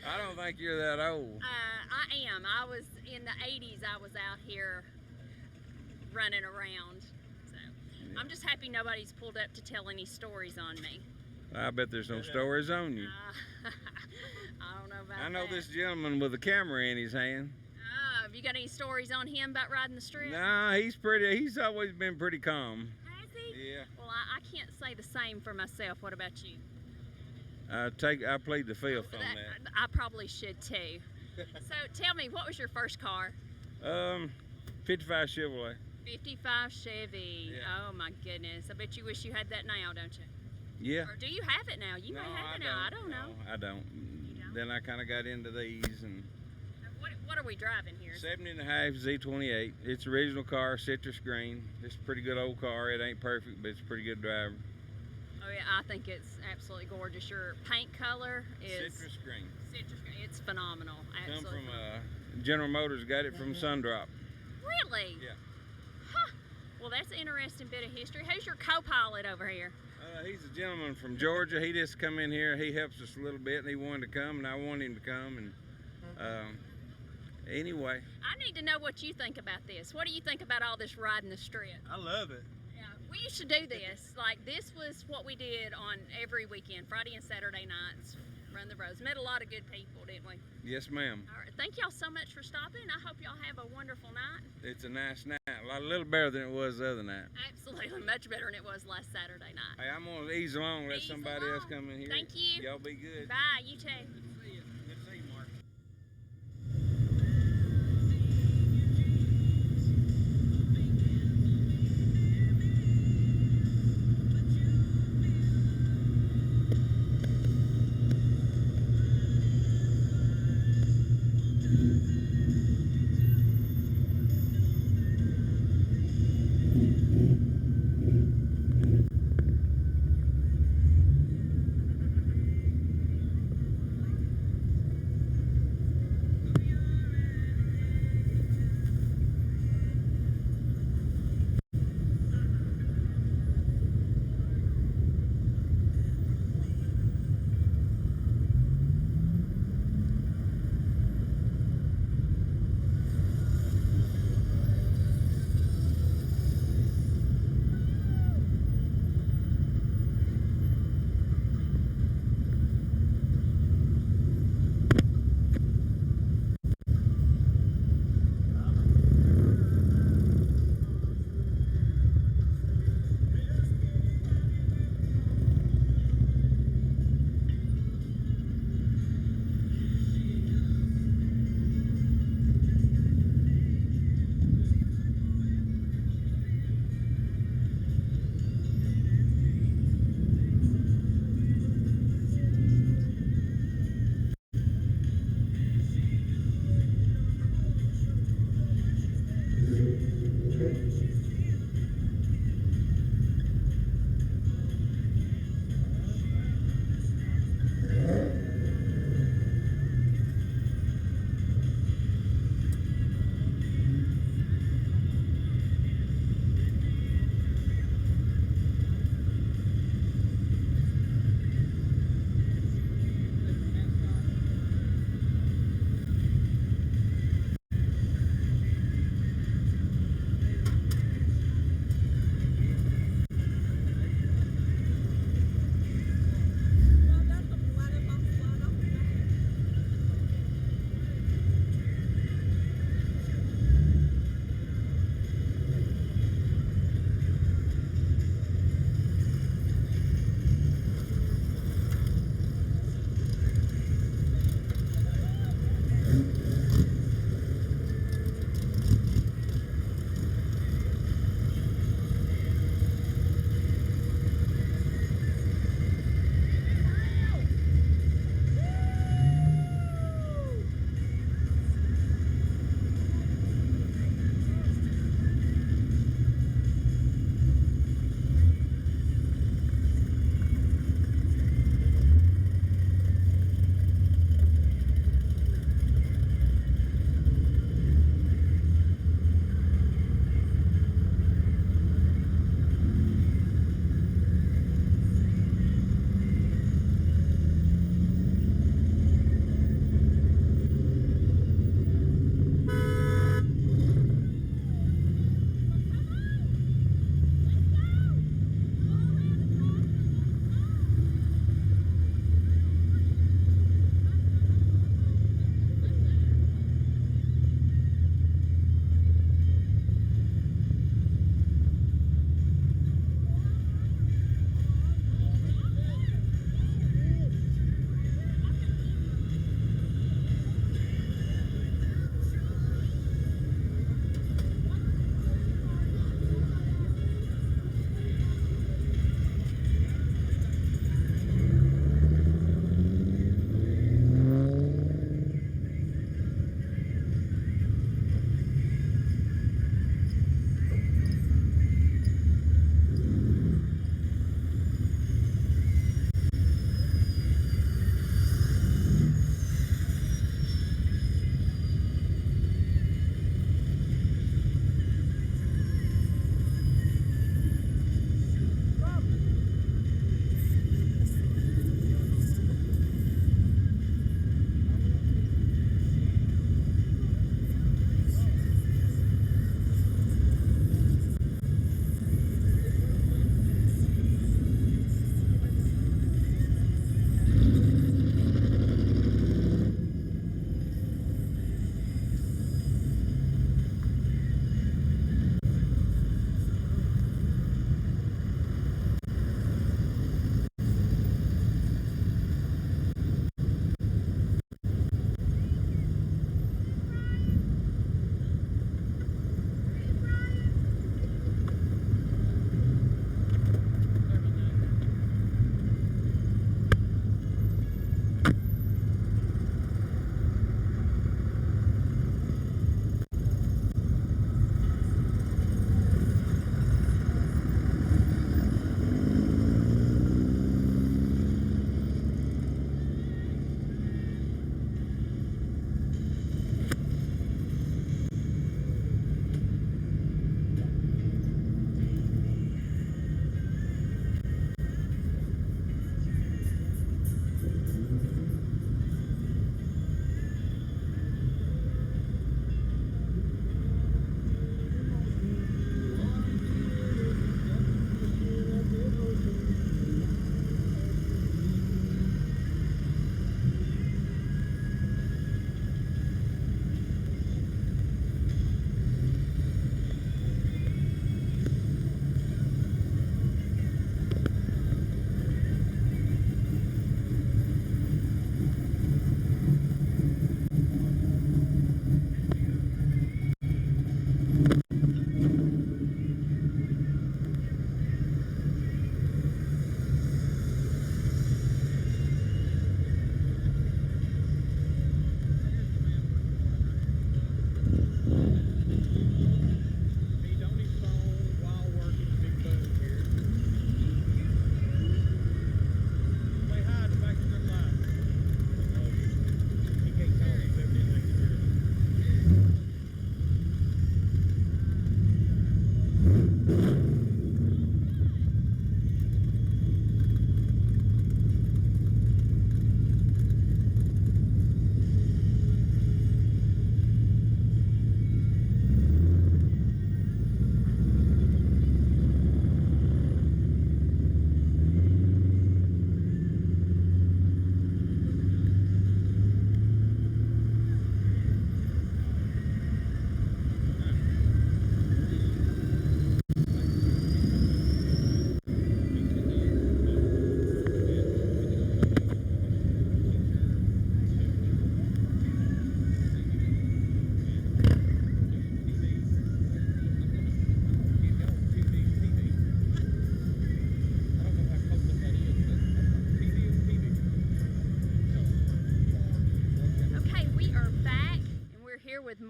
I don't think you're that old. I am. I was in the 80s. I was out here running around. So I'm just happy nobody's pulled up to tell any stories on me. I bet there's no stories on you. I don't know about that. I know this gentleman with a camera in his hand. Have you got any stories on him about riding the strip? Nah, he's always been pretty calm. Has he? Yeah. Well, I can't say the same for myself. What about you? I plead the fifth on that. I probably should too. So tell me, what was your first car? 55 Chevrolet. 55 Chevy. Yeah. Oh my goodness. I bet you wish you had that now, don't you? Yeah. Or do you have it now? You may have it now. I don't know. No, I don't. Then I kind of got into these and. What are we driving here? 70.5 Z28. It's original car, citrus green. It's a pretty good old car. It ain't perfect, but it's a pretty good driver. Oh yeah, I think it's absolutely gorgeous. Your paint color is citrus green. Citrus green. It's phenomenal. Absolutely. Come from General Motors. Got it from Sundrop. Really? Yeah. Huh. Well, that's an interesting bit of history. Who's your co-pilot over here? He's a gentleman from Georgia. He just come in here. He helps us a little bit, and he wanted to come, and I wanted him to come. And anyway. I need to know what you think about this. What do you think about all this riding the strip? I love it. Yeah. We used to do this. Like, this was what we did on every weekend, Friday and Saturday nights. Run the roads. Met a lot of good people, didn't we? Yes, ma'am. All right. Thank y'all so much for stopping. I hope y'all have a wonderful night. It's a nice night. A little better than it was the other night. Absolutely. Much better than it was last Saturday night. Hey, I'm gonna ease along, let Ease somebody else along. come in here. Thank you. Y'all be good. Bye. You too. Good to see you. Good to see you, Mark.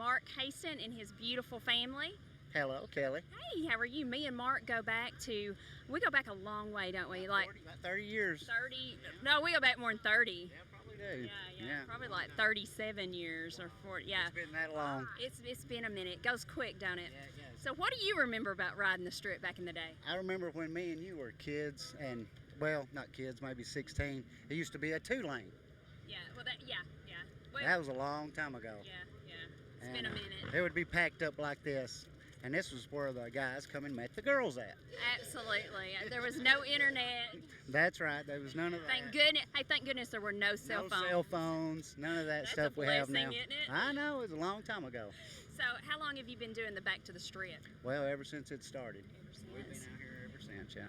Mark Haston and his beautiful family. Hello, Kelly. Hey, how are you? Me and Mark go back a long way, don't we? Like 40, about 30 years. 30, no, we go back more than 30. Yeah, probably do. Yeah, probably like 37 years or 40, yeah. It's been that long. It's been a minute. It goes quick, don't it? Yeah, it So what do you remember about riding the Strip back in the day? I remember when me and you were kids, and, well, not kids, maybe 16. It used to be a 2-lane. Yeah, well, yeah. Well, That was a long time ago. Yeah. It's been a minute. It would be packed up like this. And this was where the guys come and met the girls at. Absolutely. There was no internet. That's right. There was none of that. Thank goodness. Hey, thank goodness there were no cell phones. No cell phones. None of that That's stuff a we have blessing, now. isn't it? I know. It was a long time ago. So, how long have you been doing the Back to the Strip? Well, ever since it started. We've been out here ever since, yeah.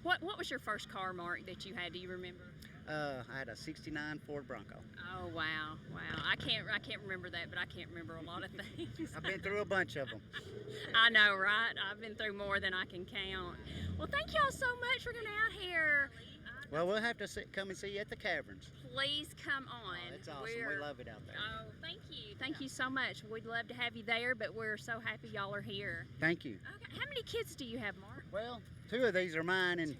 What was your first car, Mark, that you had? Do you remember? I had a '69 Ford Bronco. Oh wow. I can't remember that, but I can't remember a lot of things. I've been through a bunch of them. I know, right? I've been through more than I can count. Well, thank y'all so much for coming out here. Well, we'll have to come and see you at the caverns. Please come on. Oh, it's awesome. We love it out there. Oh, thank you. Thank you so much. We'd love to have you there, but we're so happy y'all are here. Thank you. Okay. How many kids do you have, Mark? Well, 2 of these are mine, and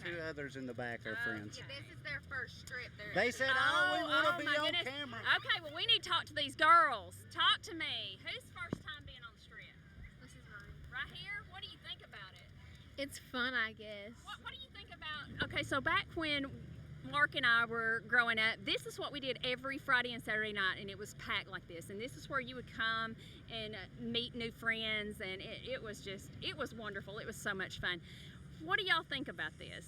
2 others in the back are friends. This is their first strip. They said, "Oh, we want to be my on goodness. camera." Okay, well, we need to talk to these girls. Talk to me. Who's first time being on the Strip? This is mine. Right here? What do you think about it? It's fun, I guess. What do you think about? Okay, so back when Mark and I were growing up, this is what we did every Friday and Saturday night, and it was packed like this. And this is where you would come and meet new friends, and it was wonderful. It was so much fun. What do y'all think about this?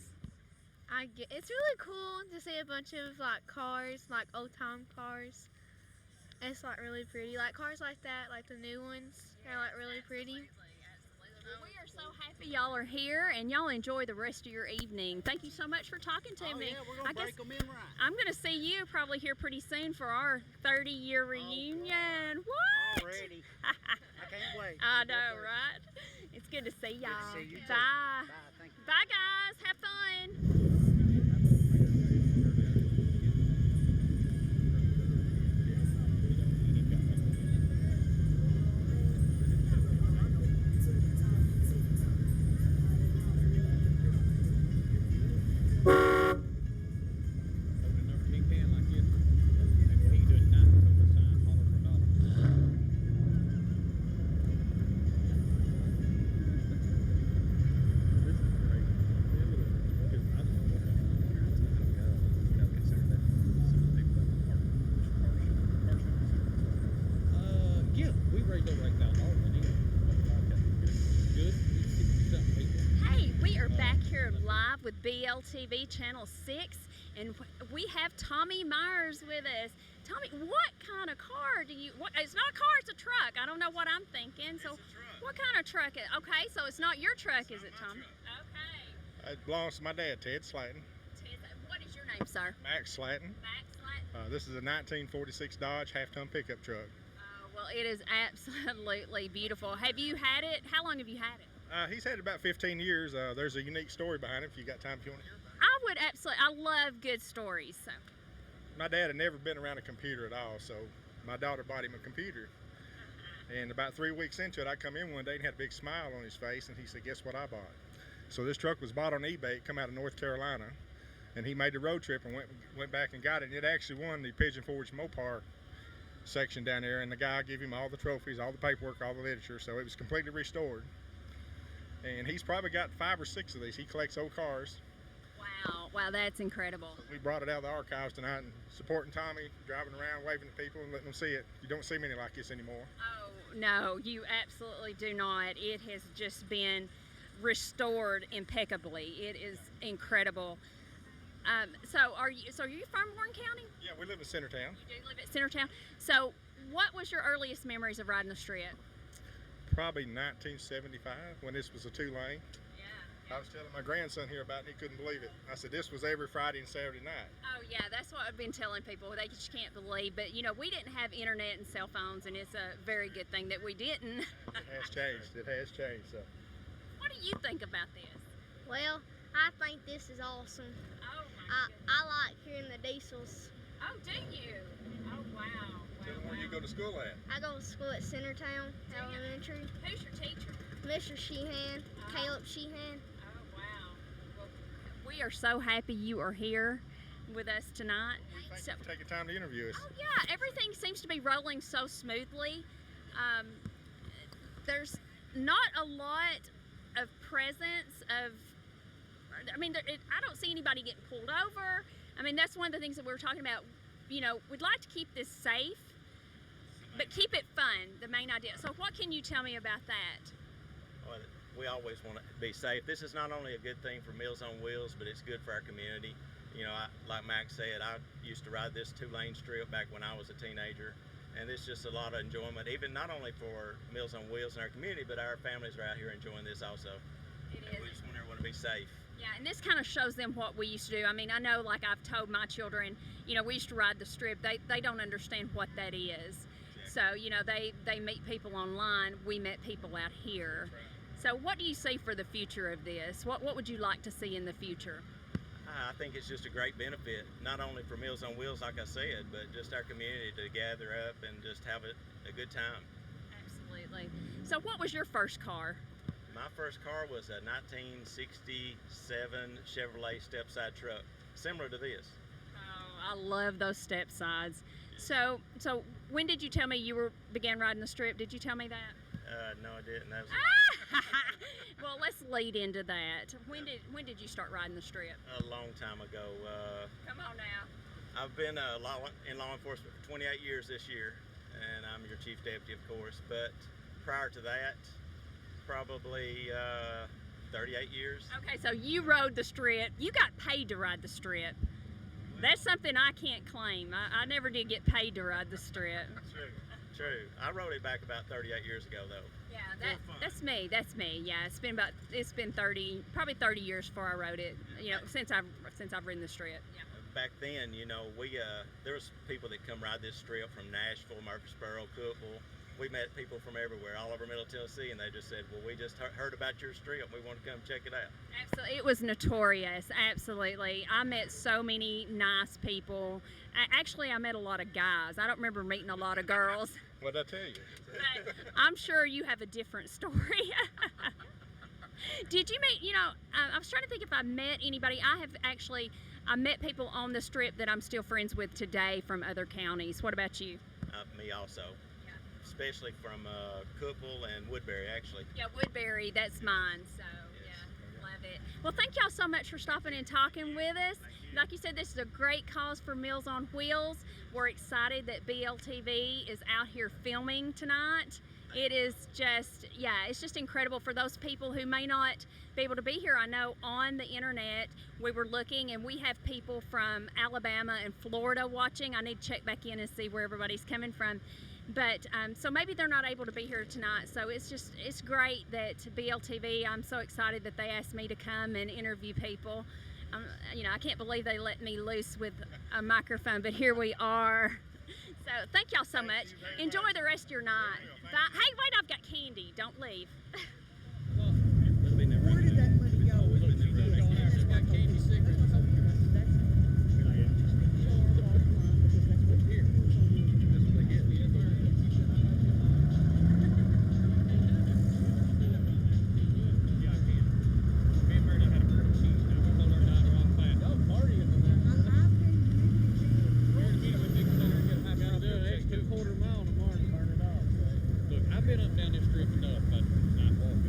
It's really cool to see a bunch of like cars, like old time cars. It's like really pretty. Like cars like that, like the new ones, they're like really pretty. Well, we are so happy y'all are here, and y'all enjoy the rest of your evening. Thank you so much for talking to me. Yeah, we're gonna break them in right. I'm gonna see you probably here pretty soon for our 30-year reunion. What? Already. I can't wait. I know, right? It's good to see y'all. Good to see you too. Bye. Bye. Thank you. Bye, guys. Have fun. With BLTV Channel 6, and we have Tommy Myers with us. Tommy, what kind of car do you, it's not a car, it's a truck. I don't know what I'm thinking. So what kind of truck? Okay, so it's not your truck, is it, Tommy? Okay. It belongs to my dad, Ted Slatton. What is your name, sir? Max Slatton. Max Slatton. This is a 1946 Dodge half-ton pickup truck. Well, it is absolutely beautiful. Have you had it? How long have you had it? He's had it about 15 years. There's a unique story behind it if you got time if you want to hear about it. I would absolutely. I love good stories. So. My dad had never been around a computer at all, so my daughter bought him a computer. And about 3 weeks into it, I come in one day and had a big smile on his face, and he said, "Guess what I bought?" So this truck was bought on eBay. It come out of North Carolina, and he made the road trip and went back and got it. And it actually won the Pigeon Forge Mopar section down there, and the guy gave him all the trophies, all the paperwork, all the literature, so it was completely restored. And he's probably got 5 or 6 of these. He collects old cars. Wow, that's incredible. We brought it out of the archives tonight and supporting Tommy, driving around, waving to people and letting them see it. You don't see many like this anymore. Oh, no, you absolutely do not. It has just been restored impeccably. It is incredible. So are you from Warren County? Yeah, we live in Centertown. You do live at Centertown. So what was your earliest memories of riding the Strip? Probably 1975 when this was a 2-lane. I was telling my grandson here about it, and he couldn't believe it. I said, this was every Friday and Saturday night. Oh, yeah, that's what I've been telling people. They just can't believe. But, you know, we didn't have internet and cell phones, and it's a very good thing that we didn't. It has changed. It has changed. So. What do you think about this? Well, I think this is awesome. Oh, my goodness. I like hearing the diesels. Oh, do you? Oh, wow. Tell them where you go to school at. I go to school at Centertown Elementary. Who's your teacher? Mr. Sheehan, Caleb Sheehan. Oh, wow. Well, we are so happy you are here with us tonight. Thank you for taking time to interview us. Oh, yeah, everything seems to be rolling so smoothly. There's not a lot of presence of, I mean, I don't see anybody getting pulled over. I mean, that's one of the things that we were talking about. You know, we'd like to keep this safe, but keep it fun, the main idea. So what can you tell me about that? Well, we always want to be safe. This is not only a good thing for Meals on Wheels, but it's good for our community. You know, like Max said, I used to ride this 2-lane strip back when I was a teenager, and it's just a lot of enjoyment, even not only for Meals on Wheels in our community, but our families are out here enjoying this also. It and is. We just want everyone to be safe. Yeah, and this kind of shows them what we used to do. I mean, I know, like I've told my children, you know, we used to ride the strip. They don't understand what that is. So, you know, they meet people online. We met people out here. So what do you see for the future of this? What would you like to see in the future? I think it's just a great benefit, not only for Meals on Wheels, like I said, but just our community to gather up and just have a good time. Absolutely. So what was your first car? My first car was a 1967 Chevrolet step-side truck, similar to this. Oh, I love those step sides. So when did you tell me you began riding the strip? Did you tell me that? No, I didn't. That was Well, let's lead into that. When did you start riding the strip? a long time ago. Come on now. I've been in law enforcement for 28 years this year, and I'm your chief deputy, of course. But prior to that, probably 38 years. Okay, so you rode the strip. You got paid to ride the strip. That's something I can't claim. I never did get paid to ride the strip. True. I rode it back about 38 years ago, though. Yeah, that's me. Yeah, it's been probably 30 years before I rode it. You know, since I've ridden the strip. Yeah. Back then, you know, there was people that come ride this strip from Nashville, Murfreesboro, Cookeville. We met people from everywhere, all over Middle Tennessee, and they just said, well, we just heard about your strip. We want to come check it out. Absolutely. It was notorious. Absolutely. I met so many nice people. Actually, I met a lot of guys. I don't remember meeting a lot of girls. What'd I tell you? But I'm sure you have a different story. Did you meet, you know, I was trying to think if I met anybody. I met people on the strip that I'm still friends with today from other counties. What about you? Me also. Especially from Cookeville and Woodbury, actually. Yeah, Woodbury, that's mine, so yeah, love it. Well, thank y'all so much for stopping and talking with us. Like you said, this is a great cause for Meals on Wheels. We're excited that BLTV is out here filming tonight. It is just, yeah, it's just incredible for those people who may not be able to be here. I know on the internet we were looking and we have people from Alabama and Florida watching. I need to check back in and see where everybody's coming from. But so maybe they're not able to be here tonight. So it's great that BLTV, I'm so excited that they asked me to come and interview people. You know, I can't believe they let me loose with a microphone, but here we are. So thank y'all so much. Enjoy the rest of your night. Bye. Hey, wait, I've got candy. Don't leave. Where did that money go? I've been up down this strip enough, but not walking.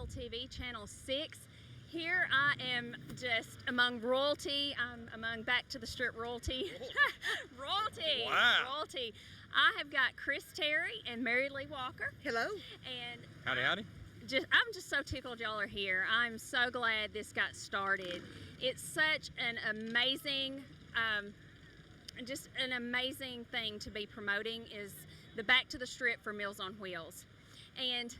TV Channel 6. Here I am just among royalty. I'm among Back to the Strip royalty. Royalty. Wow. Royalty. I have got Chris Terry and Mary Lee Walker. Hello. And Howdy, howdy. I'm just so tickled y'all are here. I'm so glad this got started. It's such an amazing, just an amazing thing to be promoting is the Back to the Strip for Meals on Wheels. And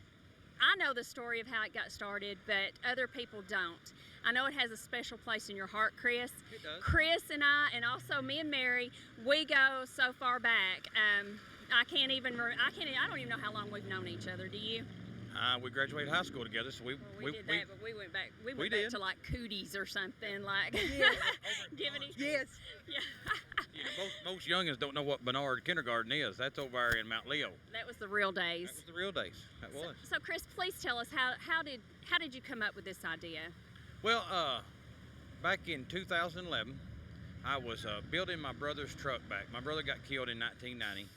I know the story of how it got started, but other people don't. I know it has a special place in your heart, Chris. It does. Chris and I, and also me and Mary, we go so far back. I don't even know how long we've known each other. Do you? We graduated high school together, so we did that, but we went back. We went did. back to like cooties or something, like Yeah. giving each. Yes. Yeah. You know, most youngins don't know what Bernard Kindergarten is. That's over there in Mount Leo. That was the real days. That was the real days. That was. So Chris, please tell us how did you come up with this idea? Well, back in 2011, I was building my brother's truck back. My brother got killed in 1990,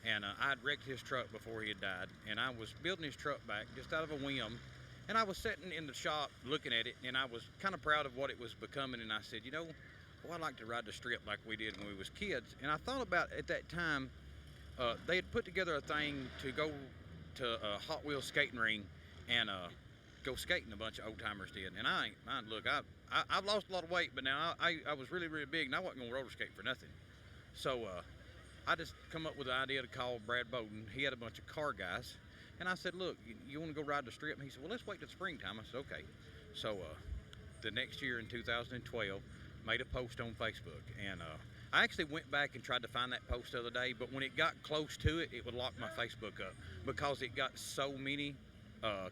and I had wrecked his truck before he had died. And I was building his truck back just out of a whim. And I was sitting in the shop looking at it, and I was kind of proud of what it was becoming. And I said, you know, I'd like to ride the strip like we did when we was kids. And I thought about at that time, they had put together a thing to go to a Hot Wheels skating ring and go skating. A bunch of old timers did. And I've lost a lot of weight, but now I was really, really big, and I wasn't gonna roller skate for nothing. So I just come up with the idea to call Brad Bowden. He had a bunch of car guys, and I said, look, you want to go ride the strip? And he said, well, let's wait till springtime. I said, okay. So the next year in 2012, made a post on Facebook, and I actually went back and tried to find that post the other day, but when it got close to it, it would lock my Facebook up because it got so many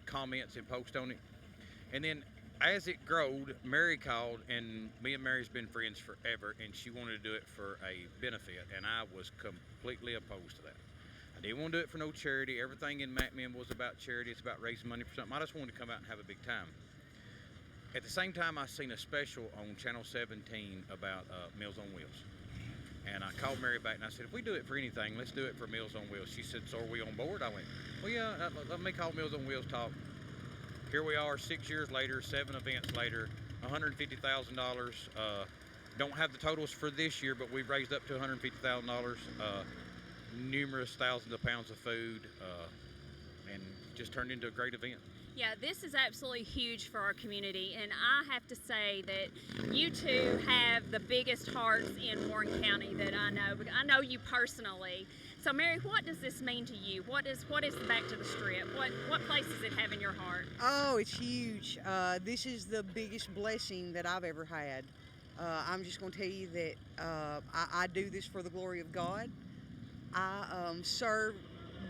comments and posts on it. And then as it growed, Mary called, and me and Mary's been friends forever, and she wanted to do it for a benefit, and I was completely opposed to that. I didn't want to do it for no charity. Everything in MacMin was about charity. It's about raising money for something. I just wanted to come out and have a big time. At the same time, I seen a special on Channel 17 about Meals on Wheels. And I called Mary back and I said, if we do it for anything, let's do it for Meals on Wheels. She said, so are we on board? I went, well, yeah, let me call Meals on Wheels talk. Here we are 6 years later, 7 events later, $150,000. Don't have the totals for this year, but we've raised up to $150,000, numerous thousands of pounds of food, and just turned into a great event. Yeah, this is absolutely huge for our community, and I have to say that you two have the biggest hearts in Warren County that I know. I know you personally. So Mary, what does this mean to you? What is the Back to the Strip? What place does it have in your heart? Oh, it's huge. This is the biggest blessing that I've ever had. I'm just going to tell you that I do this for the glory of God. I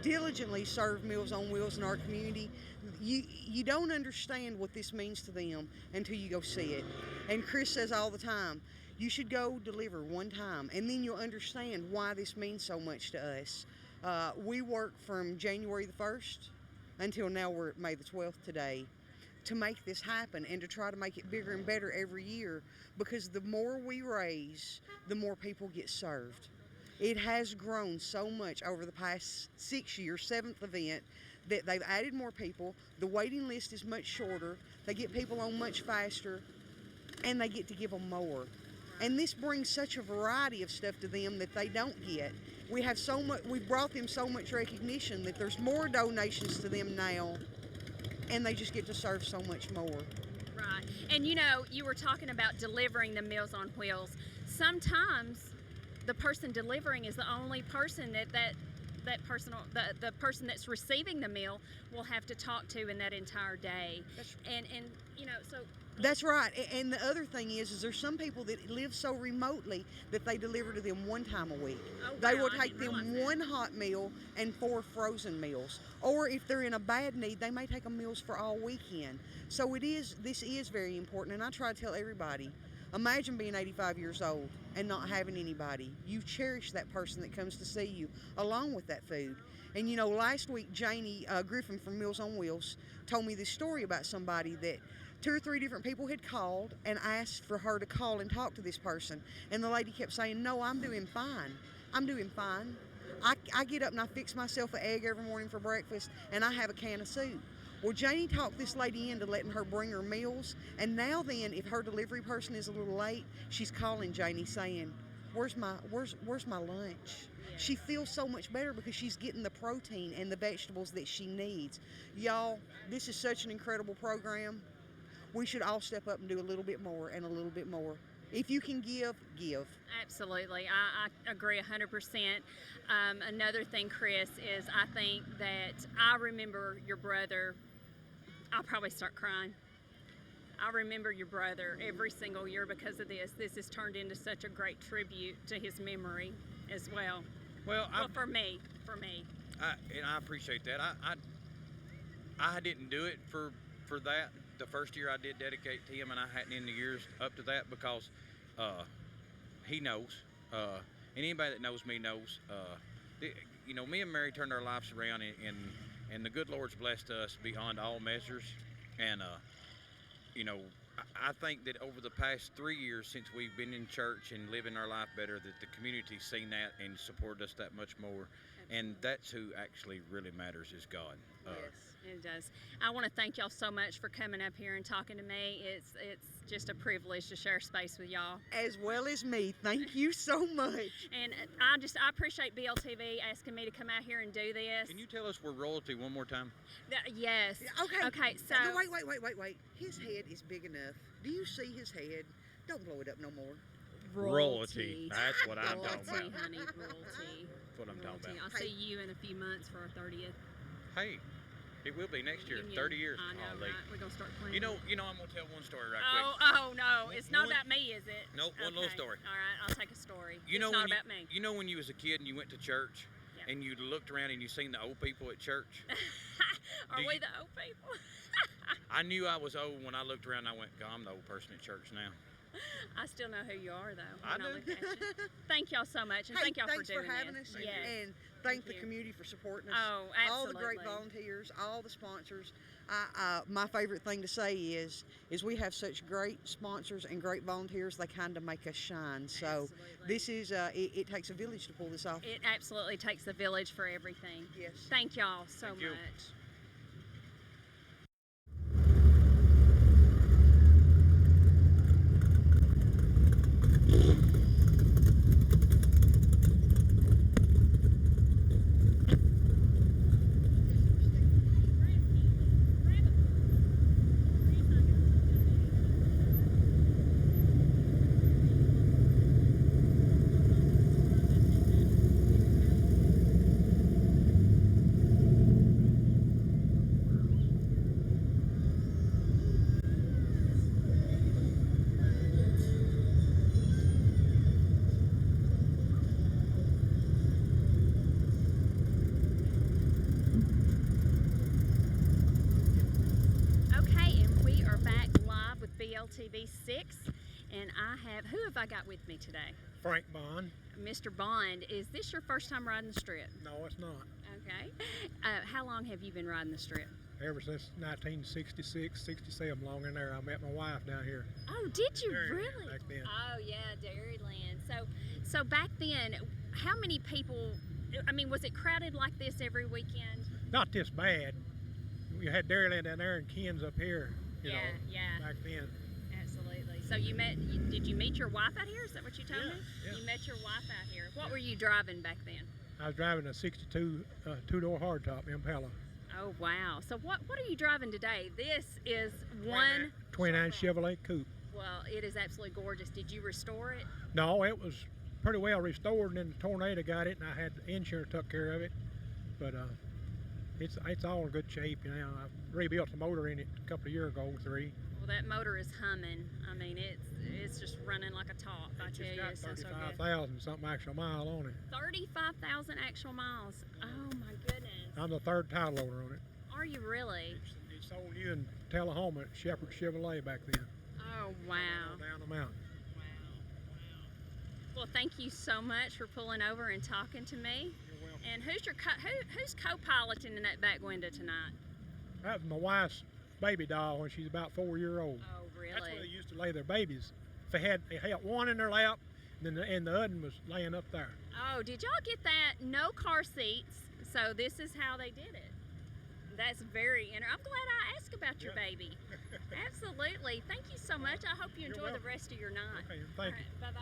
diligently serve Meals on Wheels in our community. You don't understand what this means to them until you go see it. And Chris says all the time, You should go deliver one time, and then you'll understand why this means so much to us. We work from January the 1st until now. We're at May the 12th today to make this happen and to try to make it bigger and better every year, because the more we raise, the more people get served. It has grown so much over the past 6 years, 7th event, that they've added more people. The waiting list is much shorter. They get people on much faster, and they get to give them more. And this brings such a variety of stuff to them that they don't get. We have so much, we've brought them so much recognition that there's more donations to them now, and they just get to serve so much more. Right. And you know, you were talking about delivering the Meals on Wheels. Sometimes the person delivering is the only person that person that's receiving the meal will have to talk to in that entire day. And you know, so That's right. And the other thing is there's some people that live so remotely that they deliver to them one time a week. Oh, They wow, will I take didn't them realize that. one hot meal and 4 frozen meals. Or if they're in a bad need, they may take them meals for all weekend. So this is very important. And I try to tell everybody, imagine being 85 years old and not having anybody. You cherish that person that comes to see you along with that food. And you know, last week, Janie Griffin from Meals on Wheels told me this story about somebody that 2 or 3 different people had called and asked for her to call and talk to this person. And the lady kept saying, no, I'm doing fine. I'm doing fine. I get up and I fix myself an egg every morning for breakfast, and I have a can of soup. Well, Janie talked this lady into letting her bring her meals, and now then, if her delivery person is a little late, she's calling Janie saying, where's my lunch? She feels so much better because she's getting the protein and the vegetables that she needs. Y'all, this is such an incredible program. We should all step up and do a little bit more and a little bit more. If you can give, give. Absolutely. I agree 100%. Another thing, Chris, is I think that I remember your brother. I'll probably start crying. I remember your brother every single year because of this. This has turned into such a great tribute to his memory as well. Well, for me. And I appreciate that. I didn't do it for that. The first year I did dedicate to him, and I hadn't in the years up to that because he knows. And anybody that knows me knows. You know, me and Mary turned our lives around, and the good Lord's blessed us beyond all measures. And you know, I think that over the past 3 years since we've been in church and living our life better, that the community's seen that and supported us that much more. And that's who actually really matters, is God. Yes, it does. I want to thank y'all so much for coming up here and talking to me. It's just a privilege to share space with y'all. As well as me. Thank you so much. And I appreciate BLTV asking me to come out here and do this. Can you tell us we're royalty one more time? Yes. Okay, so... No, wait. His head is big enough. Do you see his head? Don't blow it up no more. Royalty. That's what I'm talking Royalty, about. honey, royalty. That's what I'm talking about. I'll see you in a few months for our 30th. Hey, it will be next year. Union. 30 years. I know, Holy. right? We're going to start playing. You know, I'm going to tell one story right Oh, quick. oh no, it's not about me, is it? Nope, one little story. All right, I'll take a story. You know, it's not when about me. You know when you was a kid and you went to church and you looked around and you seen the old people at church? Are we the old people? I knew I was old when I looked around and I went, God, I'm the old person at church now. I still know who you are, though. I when do. look at you. Thank y'all so much, and Hey, thank y'all thanks for doing having this. us, Yes. and thank the you. community for supporting us. Oh, All the great absolutely. volunteers, all the sponsors. My favorite thing to say is we have such great sponsors and great volunteers. They kind of make us shine. So this is it takes a village to pull this off. It absolutely takes a village for everything. Yes. Thank y'all so Thank you. much. Okay, and we are back live with BLTV 6, And who have I got with me today? Frank Bond. Mr. Bond, is this your first time riding the Strip? No, it's not. Okay. How long have you been riding the Strip? Ever since 1966, 67, long in there. I met my wife down here. Oh, did you Dairyland really? back then. Oh yeah, Dairyland. So back then, how many people? I mean, was it crowded like this every weekend? Not this bad. You had Dairyland down there and Ken's up here. You know, back then. Absolutely. So did you meet your wife out here? Is that what you told me? Yeah. You met your wife out here. What were you driving back then? I was driving a 62 two-door hardtop Impala. Oh wow! So what are you driving today? This is 29 Chevrolet Coupe. Well, it is absolutely gorgeous. Did you restore it? No, it was pretty well restored, and then the tornado got it, and I had insurance took care of it. But it's all in good shape. You know, I rebuilt the motor in it a couple of years ago, 3. Well, that motor is humming. I mean, it's just running like a top. I tell you, it's so good. 35,000 something actual mile on it. 35,000 actual miles. Oh my goodness. I'm the 3rd title owner on it. Are you really? It sold you in Tullahoma at Shepherd Chevrolet back then. Oh wow. Down the mountain. Well, thank you so much for pulling over and talking to me. You're welcome. And who's co-piloting in that back window tonight? That was my wife's baby doll when she's about 4 years old. Oh, really? That's where they used to lay their babies. They had one in their lap, and then the other one was laying up there. Oh, did y'all get that? No car seats. So this is how they did it. That's very I'm glad I asked about your baby. Absolutely. Thank you so much. I hope you enjoy the rest of your night. Okay, thank you. Bye-bye.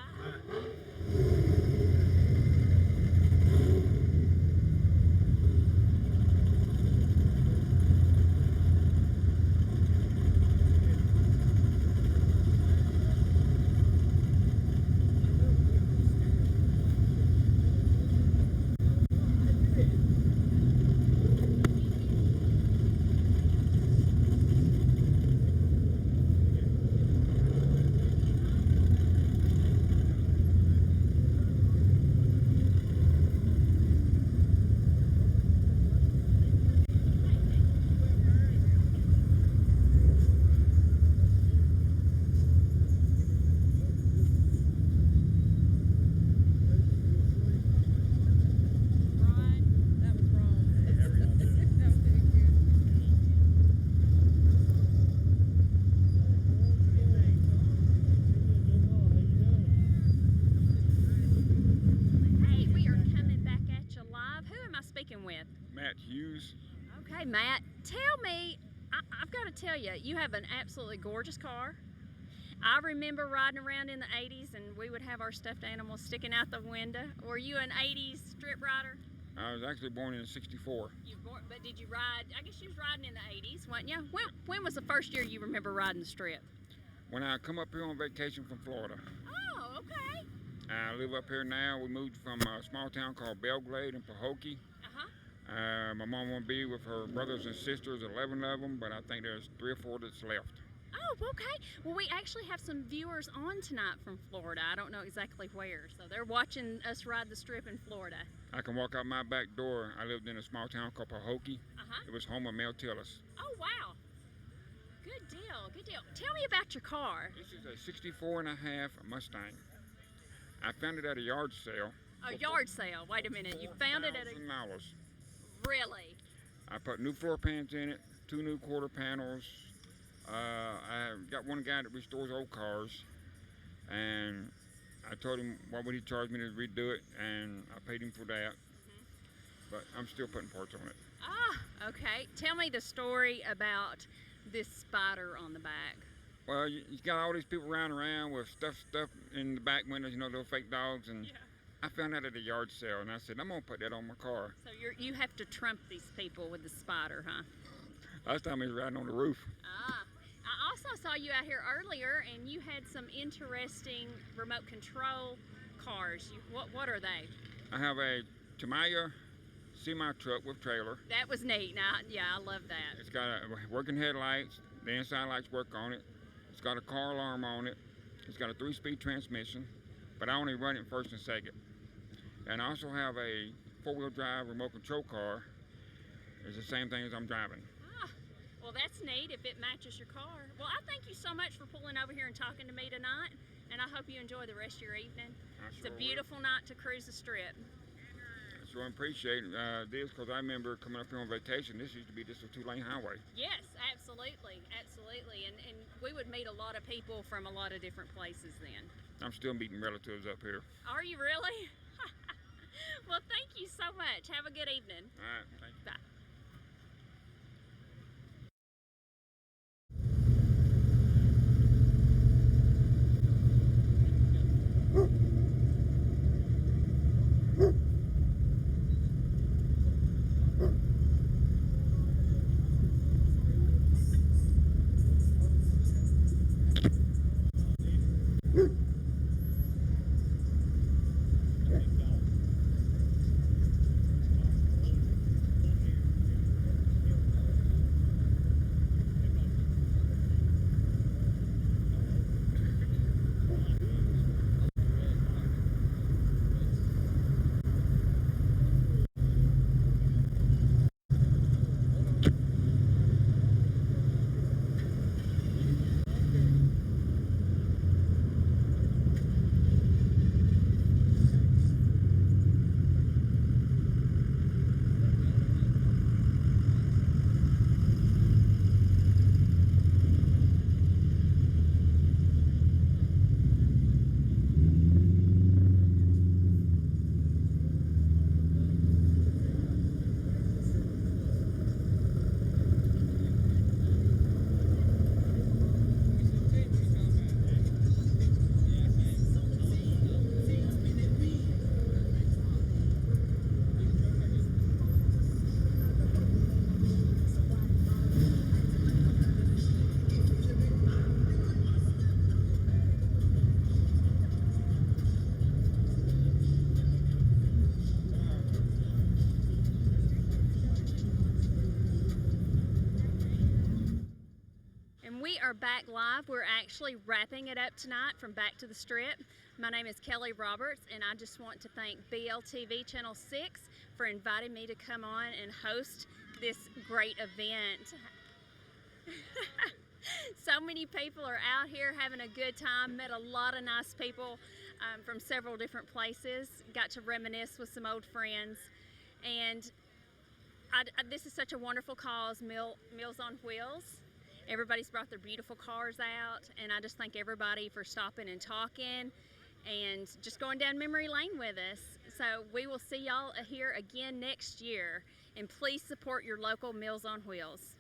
With? Matt Hughes. Okay, Matt, tell me, I've got to tell you, you have an absolutely gorgeous car. I remember riding around in the 80s and we would have our stuffed animals sticking out the window. Were you an 80s strip rider? I was actually born in '64. But did you ride, I guess you was riding in the 80s, wasn't you? When was the first year you remember riding the strip? When I come up here on vacation from Florida. Oh, okay. I live up here now. We moved from a small town called Belglade in Pahokee. My mom won't be with her brothers and sisters, 11 of them, but I think there's 3 or 4 that's left. Oh, okay. Well, we actually have some viewers on tonight from Florida. I don't know exactly where, so they're watching us ride the strip in Florida. I can walk out my back door. I lived in a small town called Pahokee. It was home of Mel Tillis. Oh, wow. Good deal, good deal. Tell me about your car. This is a 64 and a half Mustang. I found it at a yard sale. A yard sale? Wait a minute. You found it at a... $4,000. Really? I put new floor pans in it, 2 new quarter panels. I got one guy that restores old cars, and I told him what would he charge me to redo it, and I paid him for that. But I'm still putting parts on it. Ah, okay. Tell me the story about this spider on the back. Well, you got all these people running around with stuff in the back windows, you know, those fake dogs, and I found that at a yard sale, and I said, I'm gonna put that on my car. So you have to trump these people with the spider, huh? Last time he was riding on the roof. Ah, I also saw you out here earlier, and you had some interesting remote control cars. What are they? I have a Tamiya semi-truck with trailer. That was neat. Now, yeah, I love that. It's got working headlights. The inside lights work on it. It's got a car alarm on it. It's got a 3-speed transmission, but I only run it first and second. And I also have a 4-wheel drive remote control car. It's the same thing as I'm driving. Ah, well, that's neat if it matches your car. Well, I thank you so much for pulling over here and talking to me tonight. And I hope you enjoy the rest of your evening. It's a will. beautiful night to cruise the Strip. So I appreciate this because I remember coming up here on vacation. This used to be just a 2-lane highway. Yes, absolutely, absolutely. And we would meet a lot of people from a lot of different places then. I'm still meeting relatives up here. Are you really? Well, thank you so much. Have a good evening. All right, thank you. Bye. We are back live. We're actually wrapping it up tonight from Back to the Strip. My name is Kelly Roberts, and I just want to thank BLTV Channel 6 for inviting me to come on and host this great event. So many people are out here having a good time. Met a lot of nice people from several different places. Got to reminisce with some old friends. And this is such a wonderful cause, Meals on Wheels. Everybody's brought their beautiful cars out, and I just thank everybody for stopping and talking and just going down memory lane with us. So we will see y'all here again next year, and please support your local Meals on Wheels.